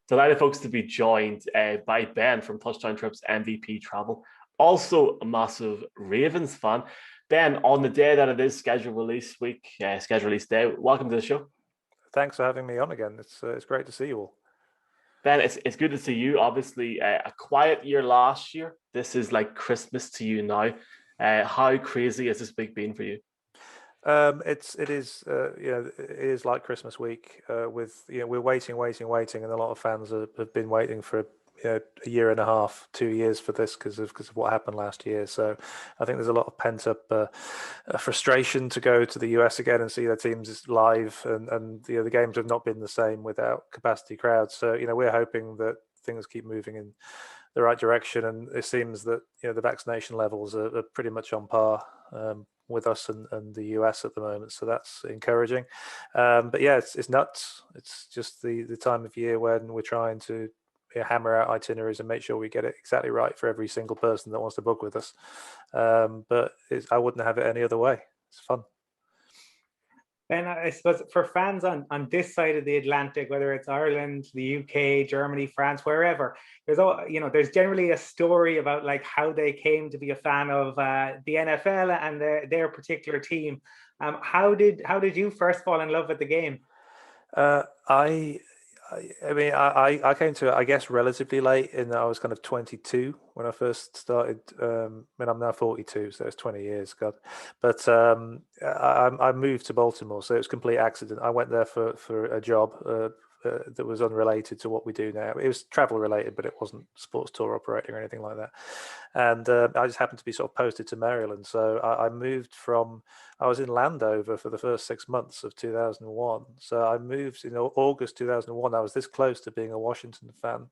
Delighted, folks, to be joined by Ben from Touchdown Trips MVP Travel, also a massive Ravens fan. Ben, on the day that it is schedule release day, welcome to the show. Thanks for having me on again. It's great to see you all. Ben, it's good to see you. Obviously, a quiet year last year. This is like Christmas to you now. How crazy has this week been for you? It is like Christmas week. We're waiting, and a lot of fans have been waiting for a year and a half, 2 years for this because of what happened last year. So I think there's a lot of pent up frustration to go to the US again and see their teams live, and the games have not been the same without capacity crowds. So we're hoping that things keep moving in the right direction, and it seems that the vaccination levels are pretty much on par with us and the US at the moment, so that's encouraging. But yeah, it's nuts. It's just the time of year when we're trying to hammer out itineraries and make sure we get it exactly right for every single person that wants to book with us. But I wouldn't have it any other way. It's fun. And I suppose for fans on this side of the Atlantic, whether it's Ireland, the UK, Germany, France, wherever, there's generally a story about like how they came to be a fan of the NFL and their particular team. How did you first fall in love with the game? I came to it, I guess, relatively late, in that I was kind of 22 when I first started. I'm now 42, so it's 20 years, God. But I moved to Baltimore, so it was a complete accident. I went there for a job that was unrelated to what we do now. It was travel related, but it wasn't sports tour operating or anything like that. And I just happened to be sort of posted to Maryland. So I moved I was in Landover for the first 6 months of 2001. So I moved in August 2001. I was this close to being a Washington fan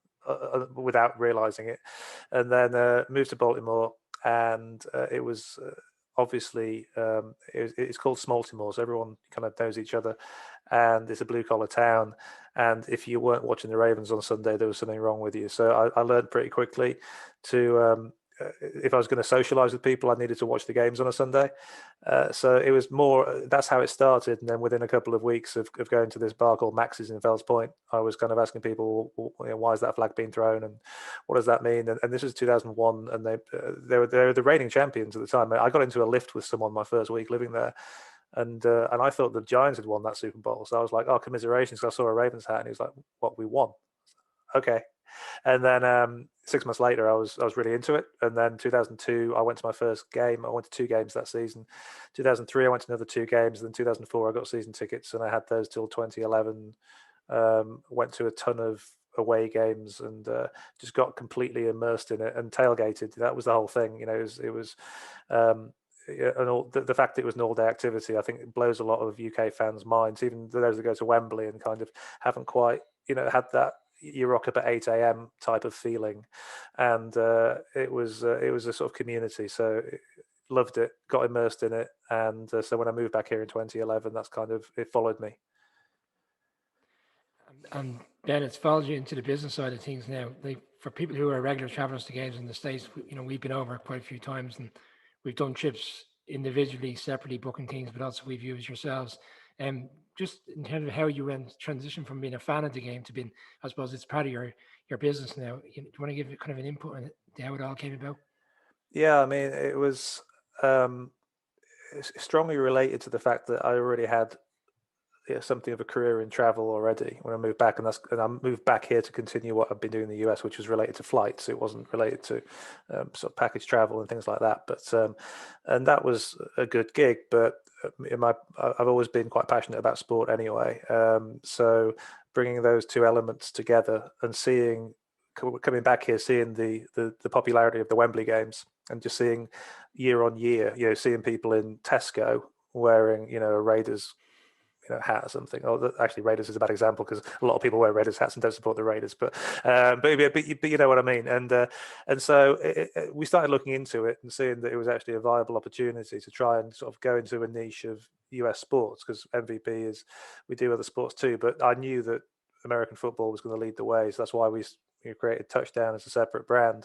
without realizing it. And then moved to Baltimore, and it was obviously it's called Smaltimore, so everyone kind of knows each other, and it's a blue collar town. And if you weren't watching the Ravens on Sunday, there was something wrong with you. So I learned pretty quickly to if I was going to socialize with people, I needed to watch the games on a Sunday. So it was more, that's how it started. And then within a couple of weeks of going to this bar called Max's in Fells Point, I was kind of asking people, why is that flag being thrown, and what does that mean? And this was 2001, and they were the reigning champions at the time. I got into a lift with someone my first week living there, and I thought the Giants had won that Super Bowl. So I was like, oh, commiserations, because I saw a Ravens hat, and he was like, what, we won? Okay. And then 6 months later, I was really into it. And then 2002, I went to my first game. I went to 2 games that season. 2003, I went to another 2 games. And then 2004, I got season tickets, and I had those till 2011. Went to a ton of away games, and just got completely immersed in it and tailgated. That was the whole thing. It was and the fact that it was an all-day activity, I think it blows a lot of UK fans' minds, even those that go to Wembley and kind of haven't quite, had that you rock up at 8 a.m. type of feeling, and it was a sort of community. So loved it, got immersed in it, and so when I moved back here in 2011, that's kind of it followed me. And Ben, it's followed you into the business side of things now. Like for people who are regular travelers to games in the States, we've been over quite a few times and we've done trips individually, separately, booking things, but also we've used yourselves. And just in terms of how you went transition from being a fan of the game to being, I suppose it's part of your business now. Do you want to give kind of an input on how it all came about? Yeah, I mean, it was strongly related to the fact that I already had something of a career in travel already when I moved back, and I moved back here to continue what I've been doing in the US, which was related to flights. It wasn't related to sort of package travel and things like that. But and that was a good gig. But I've always been quite passionate about sport anyway. So bringing those two elements together and coming back here, seeing the popularity of the Wembley games, and just seeing year on year, seeing people in Tesco wearing a Raiders hat or something. Actually, Raiders is a bad example because a lot of people wear Raiders hats and don't support the Raiders. But you know what I mean. And so we started looking into it and seeing that it was actually a viable opportunity to try and sort of go into a niche of US sports, because MVP we do other sports too. But I knew that American football was going to lead the way, so that's why we created Touchdown as a separate brand,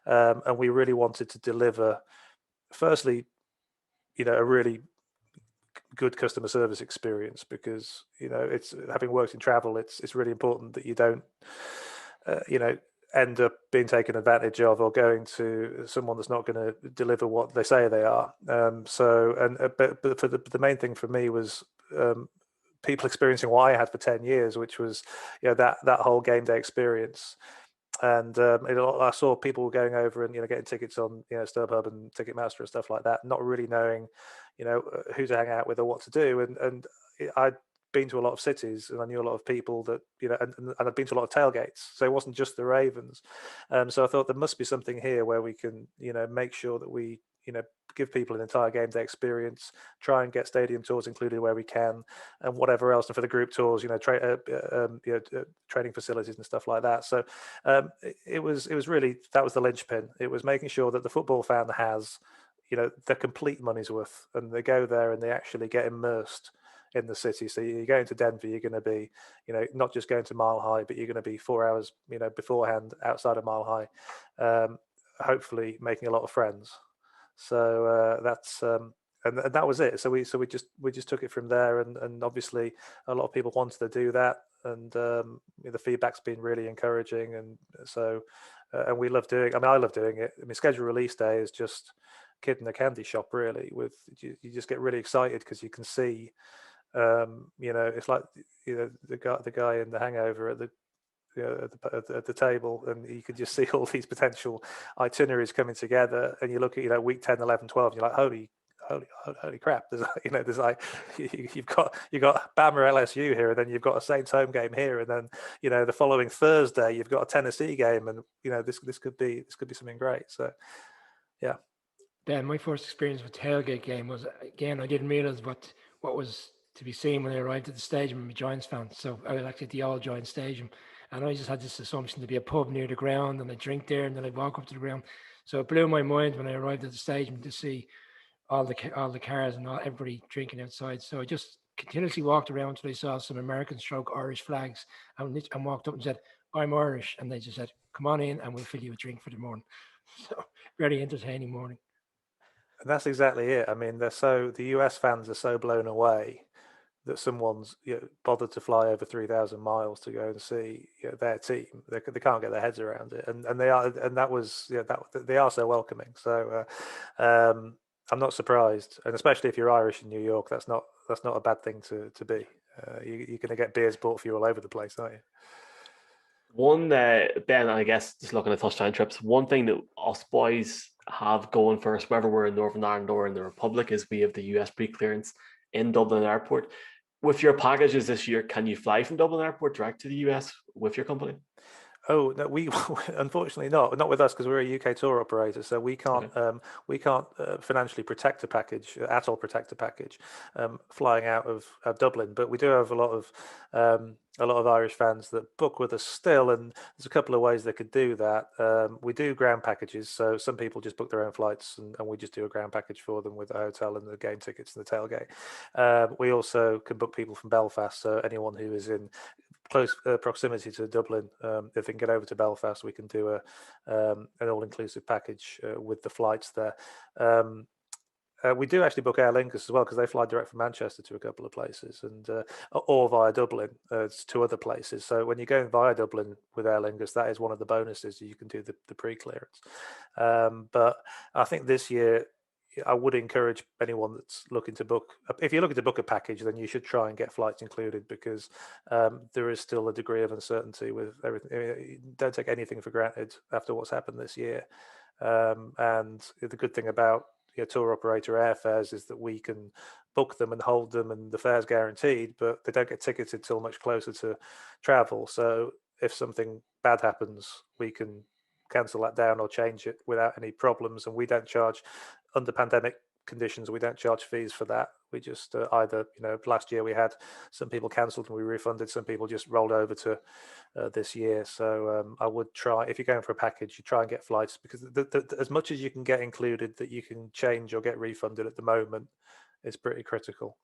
and we really wanted to deliver, firstly, a really good customer service experience, because it's, having worked in travel, it's really important that you don't end up being taken advantage of or going to someone that's not going to deliver what they say they are. But for the main thing for me was people experiencing what I had for 10 years, which was that whole game day experience. And I saw people going over and getting tickets on StubHub and Ticketmaster and stuff like that, not really knowing who to hang out with or what to do. And I'd been to a lot of cities and I knew a lot of people that and I'd been to a lot of tailgates, so it wasn't just the Ravens. So I thought there must be something here where we can make sure that we give people an entire game day experience, try and get stadium tours included where we can, and whatever else. And for the group tours, training facilities and stuff like that. So it was really, that was the linchpin. It was making sure that the football fan has the complete money's worth, and they go there and they actually get immersed in the city. So you're going to Denver, you're going to be not just going to Mile High, but you're going to be 4 hours beforehand outside of Mile High, hopefully making a lot of friends. So that's and that was it. So we just took it from there, and obviously a lot of people wanted to do that, and the feedback's been really encouraging, and so and we love doing. I mean, I love doing it. I mean, schedule release day is just kid in a candy shop, really. With you just get really excited because you can see, it's like the guy in The Hangover at the at the table, and you could just see all these potential itineraries coming together, and you look at week 10, 11, 12, and you're like, holy crap, there's like you've got Bama LSU here, and then you've got a Saints home game here, and then the following Thursday you've got a Tennessee game, and this could be something great. So yeah. Ben, my first experience with tailgate game was, again, I didn't realize what was to be seen when I arrived at the stadium. I'm a Giants fan, so I was actually at the All Giants Stadium, and I just had this assumption to be a pub near the ground, and I drink there, and then I walk up to the ground. So it blew my mind when I arrived at the stadium to see all the cars and everybody drinking outside. So I just continuously walked around until I saw some American stroke Irish flags, and walked up and said, "I'm Irish," and they just said, "Come on in, and we'll fill you a drink for the morning." So very entertaining morning. And that's exactly it. I mean, the US fans are so blown away that someone's bothered to fly over 3,000 miles to go and see their team. They can't get their heads around it, and they are, and that was that they are so welcoming. So I'm not surprised, and especially if you're Irish in New York, that's not a bad thing to be. You're going to get beers bought for you all over the place, aren't you? One, Ben, I guess, just looking at touchdown trips, one thing that us boys have going for us, whether we're in Northern Ireland or in the Republic, is we have the US pre-clearance in Dublin Airport. With your packages this year, can you fly from Dublin Airport direct to the US with your company? Oh no, we unfortunately not with us because we're a UK tour operator, so we can't financially protect a package at all. Protect a package flying out of Dublin, but we do have a lot of Irish fans that book with us still, and there's a couple of ways they could do that. We do ground packages, so some people just book their own flights, and we just do a ground package for them with a hotel and the game tickets and the tailgate. We also can book people from Belfast, so anyone who is in close proximity to Dublin, if they can get over to Belfast, we can do an all-inclusive package with the flights there. We do actually book Aer Lingus as well because they fly direct from Manchester to a couple of places, and or via Dublin to other places. So when you're going via Dublin with Aer Lingus, that is one of the bonuses. You can do the pre-clearance. But I think this year, I would encourage anyone that's looking to book. If you're looking to book a package, then you should try and get flights included because there is still a degree of uncertainty with everything. Don't take anything for granted after what's happened this year. And the good thing about tour operator airfares is that we can book them and hold them, and the fare's guaranteed, but they don't get ticketed till much closer to travel. So if something bad happens, we can cancel that down or change it without any problems, and we don't charge under pandemic conditions. We don't charge fees for that. We just either last year we had some people cancelled and we refunded, some people just rolled over to this year. So I would try, if you're going for a package, you try and get flights, because as much as you can get included that you can change or get refunded at the moment is pretty critical.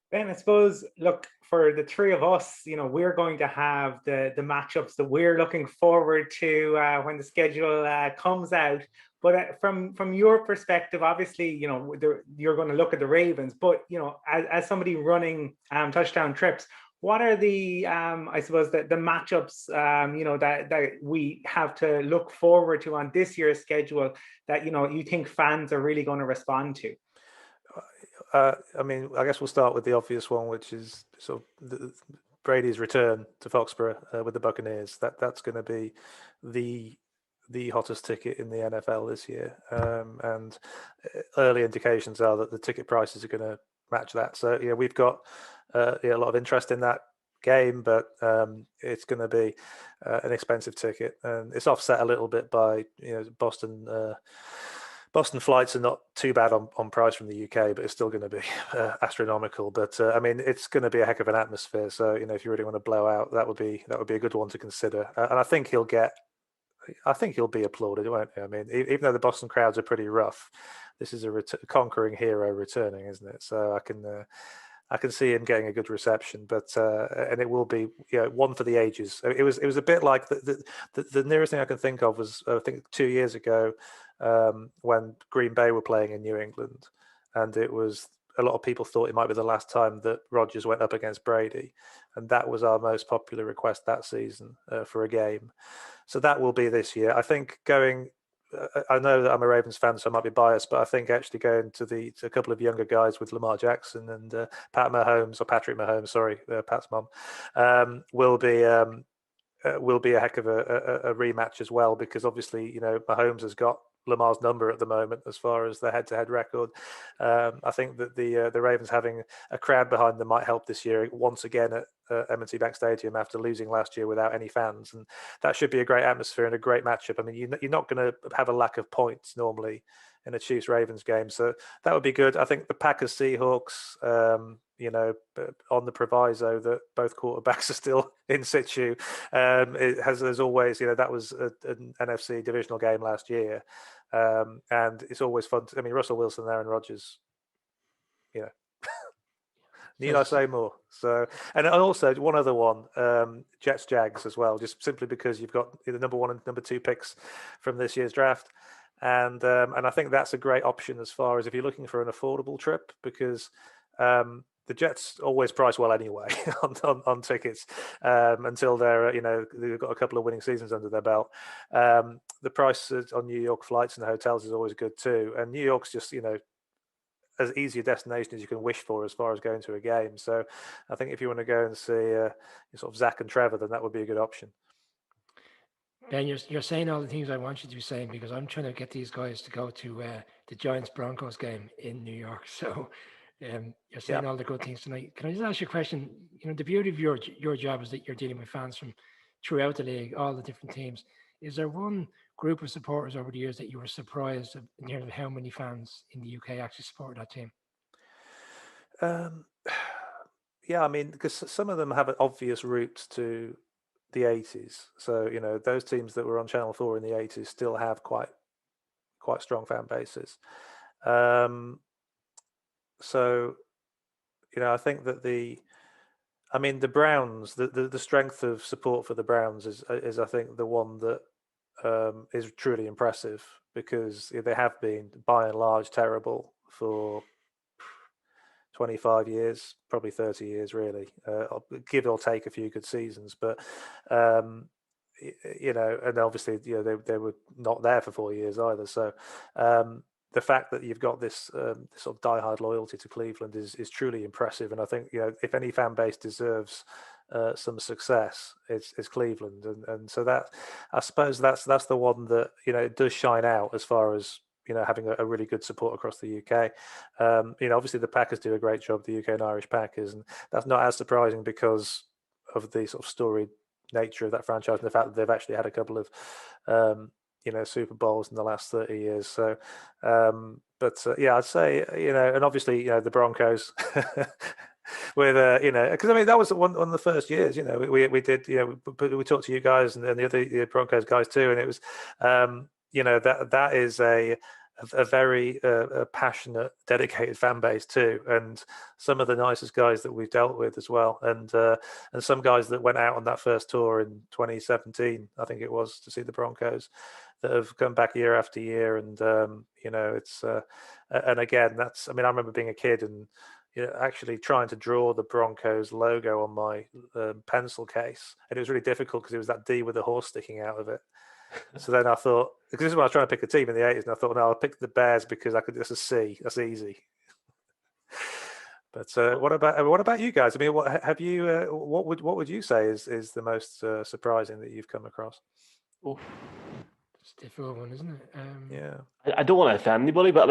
Ben, I suppose, look, for the three of us, we're going to have the matchups that we're looking forward to when the schedule comes out. But from your perspective, obviously, you're going to look at the Ravens. But as somebody running touchdown trips, what are the I suppose the matchups that we have to look forward to on this year's schedule that you think fans are really going to respond to? I mean, I guess we'll start with the obvious one, which is sort of Brady's return to Foxborough with the Buccaneers. That's going to be the hottest ticket in the NFL this year, and early indications are that the ticket prices are going to match that. So we've got a lot of interest in that game, but it's going to be an expensive ticket, and it's offset a little bit by Boston flights are not too bad on price from the UK, but it's still going to be astronomical. But I mean, it's going to be a heck of an atmosphere. So if you really want to blow out, that would be a good one to consider. And I think he'll be applauded, won't he? I mean, even though the Boston crowds are pretty rough, this is a conquering hero returning, isn't it? So I can see him getting a good reception, but and it will be one for the ages. It was a bit like the nearest thing I can think of was I think 2 years ago when Green Bay were playing in New England, and it was a lot of people thought it might be the last time that Rodgers went up against Brady, and that was our most popular request that season for a game. So that will be this year. I think going. I know that I'm a Ravens fan, so I might be biased, but I think actually going to a couple of younger guys with Lamar Jackson and Patrick Mahomes, sorry, Pat's mom, will be a heck of a rematch as well, because obviously Mahomes has got Lamar's number at the moment as far as the head-to-head record. I think that the Ravens having a crowd behind them might help this year once again at M&T Bank Stadium after losing last year without any fans, and that should be a great atmosphere and a great matchup. I mean, you're not going to have a lack of points normally in a Chiefs-Ravens game, so that would be good. I think the Packers-Seahawks, on the proviso that both quarterbacks are still in situ, as always, that was an NFC divisional game last year, and it's always fun. I mean, Russell Wilson, Aaron Rodgers, need I say more? So, and also one other one, Jets Jags as well, just simply because you've got the number 1 and number 2 picks from this year's draft, and I think that's a great option as far as if you're looking for an affordable trip, because the Jets always price well anyway on tickets until they've got a couple of winning seasons under their belt. The price on New York flights and hotels is always good too, and New York's just as easy a destination as you can wish for as far as going to a game. So I think if you want to go and see sort of Zach and Trevor, then that would be a good option. Ben, you're saying all the things I want you to be saying, because I'm trying to get these guys to go to the Giants-Broncos game in New York. So you're saying all the good things tonight. Can I just ask you a question? The beauty of your job is that you're dealing with fans from throughout the league, all the different teams. Is there one group of supporters over the years that you were surprised in terms of how many fans in the UK actually support that team? Yeah, I mean, because some of them have an obvious route to the 80s. So, those teams that were on Channel 4 in the 80s still have quite strong fan bases. So, I think that the Browns, the strength of support for the Browns is I think the one that is truly impressive, because they have been by and large terrible for 25 years, probably 30 years, really, give or take a few good seasons. But, and obviously, they were not there for 4 years either. So the fact that you've got this, this sort of diehard loyalty to Cleveland is truly impressive. And I think, if any fan base deserves some success, it's Cleveland. And so that, I suppose that's the one that, it does shine out as far as, having a really good support across the UK. Obviously the Packers do a great job, the UK and Irish Packers, and that's not as surprising because of the sort of storied nature of that franchise and the fact that they've actually had a couple of, Super Bowls in the last 30 years. So, I'd say, and obviously, the Broncos. With because that was one of the first years. We did. We talked to you guys and the other Broncos guys too, and it was that is a very passionate, dedicated fan base too, and some of the nicest guys that we've dealt with as well, and some guys that went out on that first tour in 2017, I think it was, to see the Broncos, that have come back year after year, and it's and again, that's, I remember being a kid and actually trying to draw the Broncos logo on my pencil case, and it was really difficult because it was that D with a horse sticking out of it. So then I thought, because this is when I was trying to pick a team in the 80s, and I thought, no, I'll pick the Bears because I could just a C. That's easy. But what about you guys? What have you? What would you say is the most surprising that you've come across? Oh, it's a difficult one, isn't it? Yeah. I don't want to offend anybody, but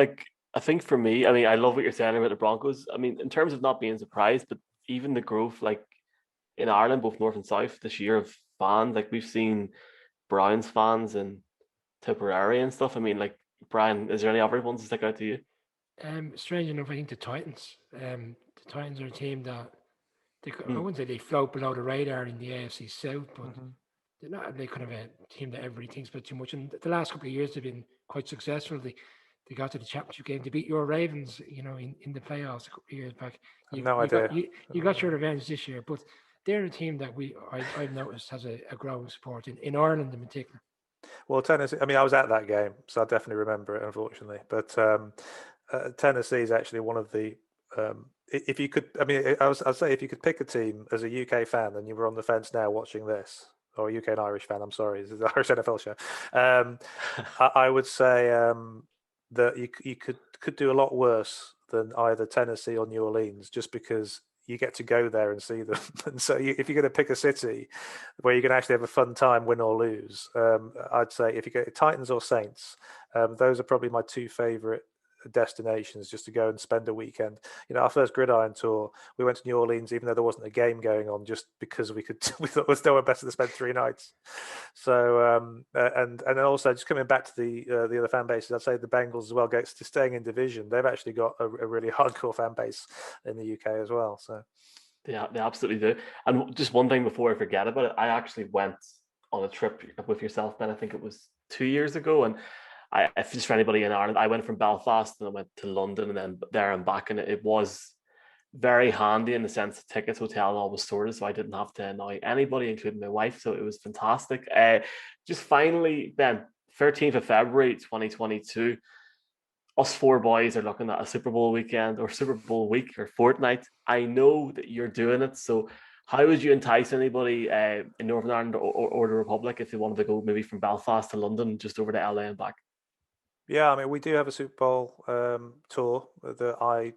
I think for me, I love what you're saying about the Broncos. In terms of not being surprised, but even the growth, in Ireland, both North and South this year, of fans, we've seen Browns fans in Tipperary and stuff. Brian, is there any other ones that stick out to you? Strange enough, I think the Titans. The Titans are a team that I wouldn't say they float below the radar in the AFC South, but they're not really kind of a team that everybody thinks about too much. And the last couple of years they've been quite successful. They got to the championship game. They beat your Ravens, in the playoffs a couple of years back. You got your revenge this year, but they're a team that I've noticed has a growing support in Ireland in particular. Well, Tennessee, I was at that game, so I definitely remember it, unfortunately. But Tennessee is actually one of the, if you could, I'd say if you could pick a team as a UK fan and you were on the fence now watching this, or a UK and Irish fan, I'm sorry, this is the Irish NFL show. I would say that you could do a lot worse than either Tennessee or New Orleans, just because you get to go there and see them. And so if you're going to pick a city where you can actually have a fun time, win or lose, I'd say if you go Titans or Saints, those are probably my two favorite destinations just to go and spend a weekend. Our first gridiron tour, we went to New Orleans even though there wasn't a game going on, just because we thought it was nowhere better to spend 3 nights. So and then also just coming back to the other fan bases, I'd say the Bengals as well, staying in division, they've actually got a really hardcore fan base in the UK as well. So yeah, they absolutely do. And just one thing before I forget about it, I actually went on a trip with yourself, Ben. I think it was 2 years ago, and if just for anybody in Ireland, I went from Belfast and I went to London and then there and back, and it was very handy in the sense of tickets, hotel, and all was sorted, so I didn't have to annoy anybody, including my wife. So it was fantastic. Just finally, Ben, 13th of February 2022, us 4 boys are looking at a Super Bowl weekend or Super Bowl week or fortnight. I know that you're doing it, so how would you entice anybody in Northern Ireland or the Republic if they wanted to go maybe from Belfast to London, just over to LA and back? Yeah, we do have a Super Bowl tour that I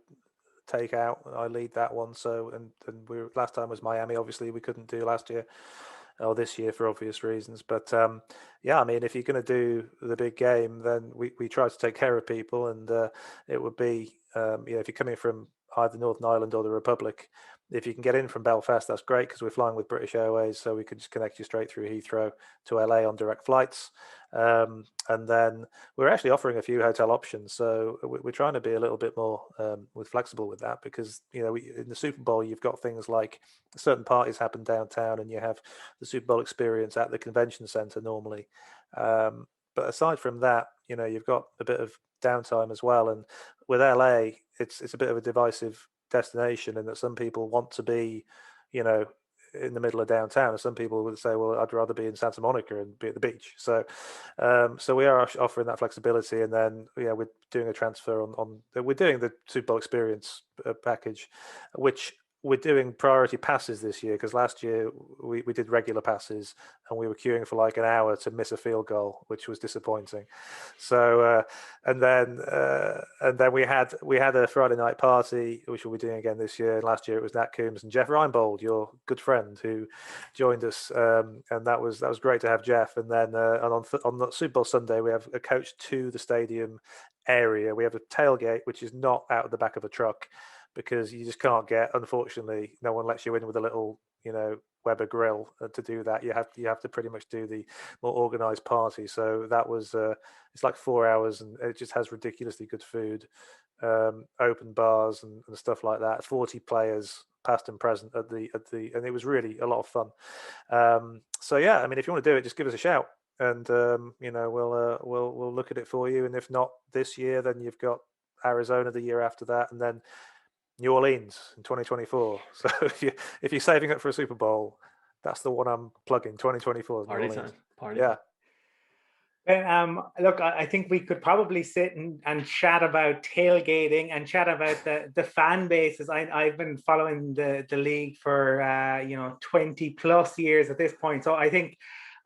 take out. I lead that one. So and last time was Miami. Obviously, we couldn't do last year or this year for obvious reasons. But yeah, if you're going to do the big game, then we try to take care of people, and it would be if you're coming from either Northern Ireland or the Republic, If you can get in from Belfast, that's great because we're flying with British Airways, so we could just connect you straight through Heathrow to LA on direct flights. And then we're actually offering a few hotel options, so we're trying to be a little bit more flexible with that because in the Super Bowl you've got things like certain parties happen downtown, and you have the Super Bowl experience at the convention center normally. But aside from that, you've got a bit of downtime as well, and with LA, it's a bit of a divisive destination, and that some people want to be, in the middle of downtown, and some people would say, well, I'd rather be in Santa Monica and be at the beach. So we are offering that flexibility, and then we're doing a transfer we're doing the Super Bowl experience package, which we're doing priority passes this year, because last year we did regular passes and we were queuing for like an hour to miss a field goal, which was disappointing. So and then we had a Friday night party, which we'll be doing again this year. And last year it was Nat Coombs and Jeff Reinbold, your good friend, who joined us, and that was great to have Jeff. And then on the Super Bowl Sunday we have a coach to the stadium area. We have a tailgate which is not out of the back of a truck, because you just can't get, unfortunately, no one lets you in with a little, Weber grill to do that. You have to pretty much do the more organized party. So that was it's like 4 hours, and it just has ridiculously good food, open bars and stuff like that. 40 players, past and present at the and it was really a lot of fun. So yeah, I mean, if you want to do it, just give us a shout, and we'll look at it for you. And if not this year, then you've got Arizona the year after that, and then New Orleans in 2024. So if you're saving up for a Super Bowl, that's the one I'm plugging. 2024. Party time. Party. Yeah. Look, I think we could probably sit and chat about tailgating and chat about the fan bases. I've been following the league for 20 plus years at this point, so I think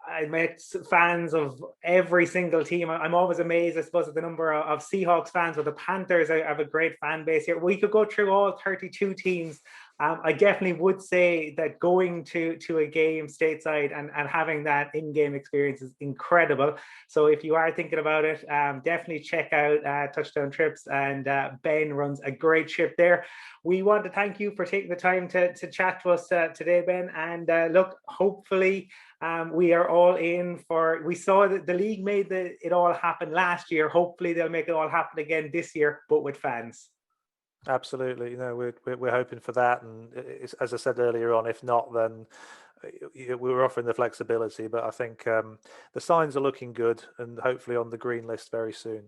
I met fans of every single team. I'm always amazed, I suppose, at the number of Seahawks fans. But the Panthers have a great fan base here. We could go through all 32 teams. I definitely would say that going to a game stateside and having that in-game experience is incredible. So if you are thinking about it, definitely check out Touchdown Trips, and Ben runs a great ship there. We want to thank you for taking the time to chat to us today, Ben. And look, hopefully we are all in for. We saw that the league made it all happen last year. Hopefully they'll make it all happen again this year, but with fans. Absolutely, we're hoping for that, and as I said earlier on, if not, then we were offering the flexibility. But I think the signs are looking good, and hopefully on the green list very soon.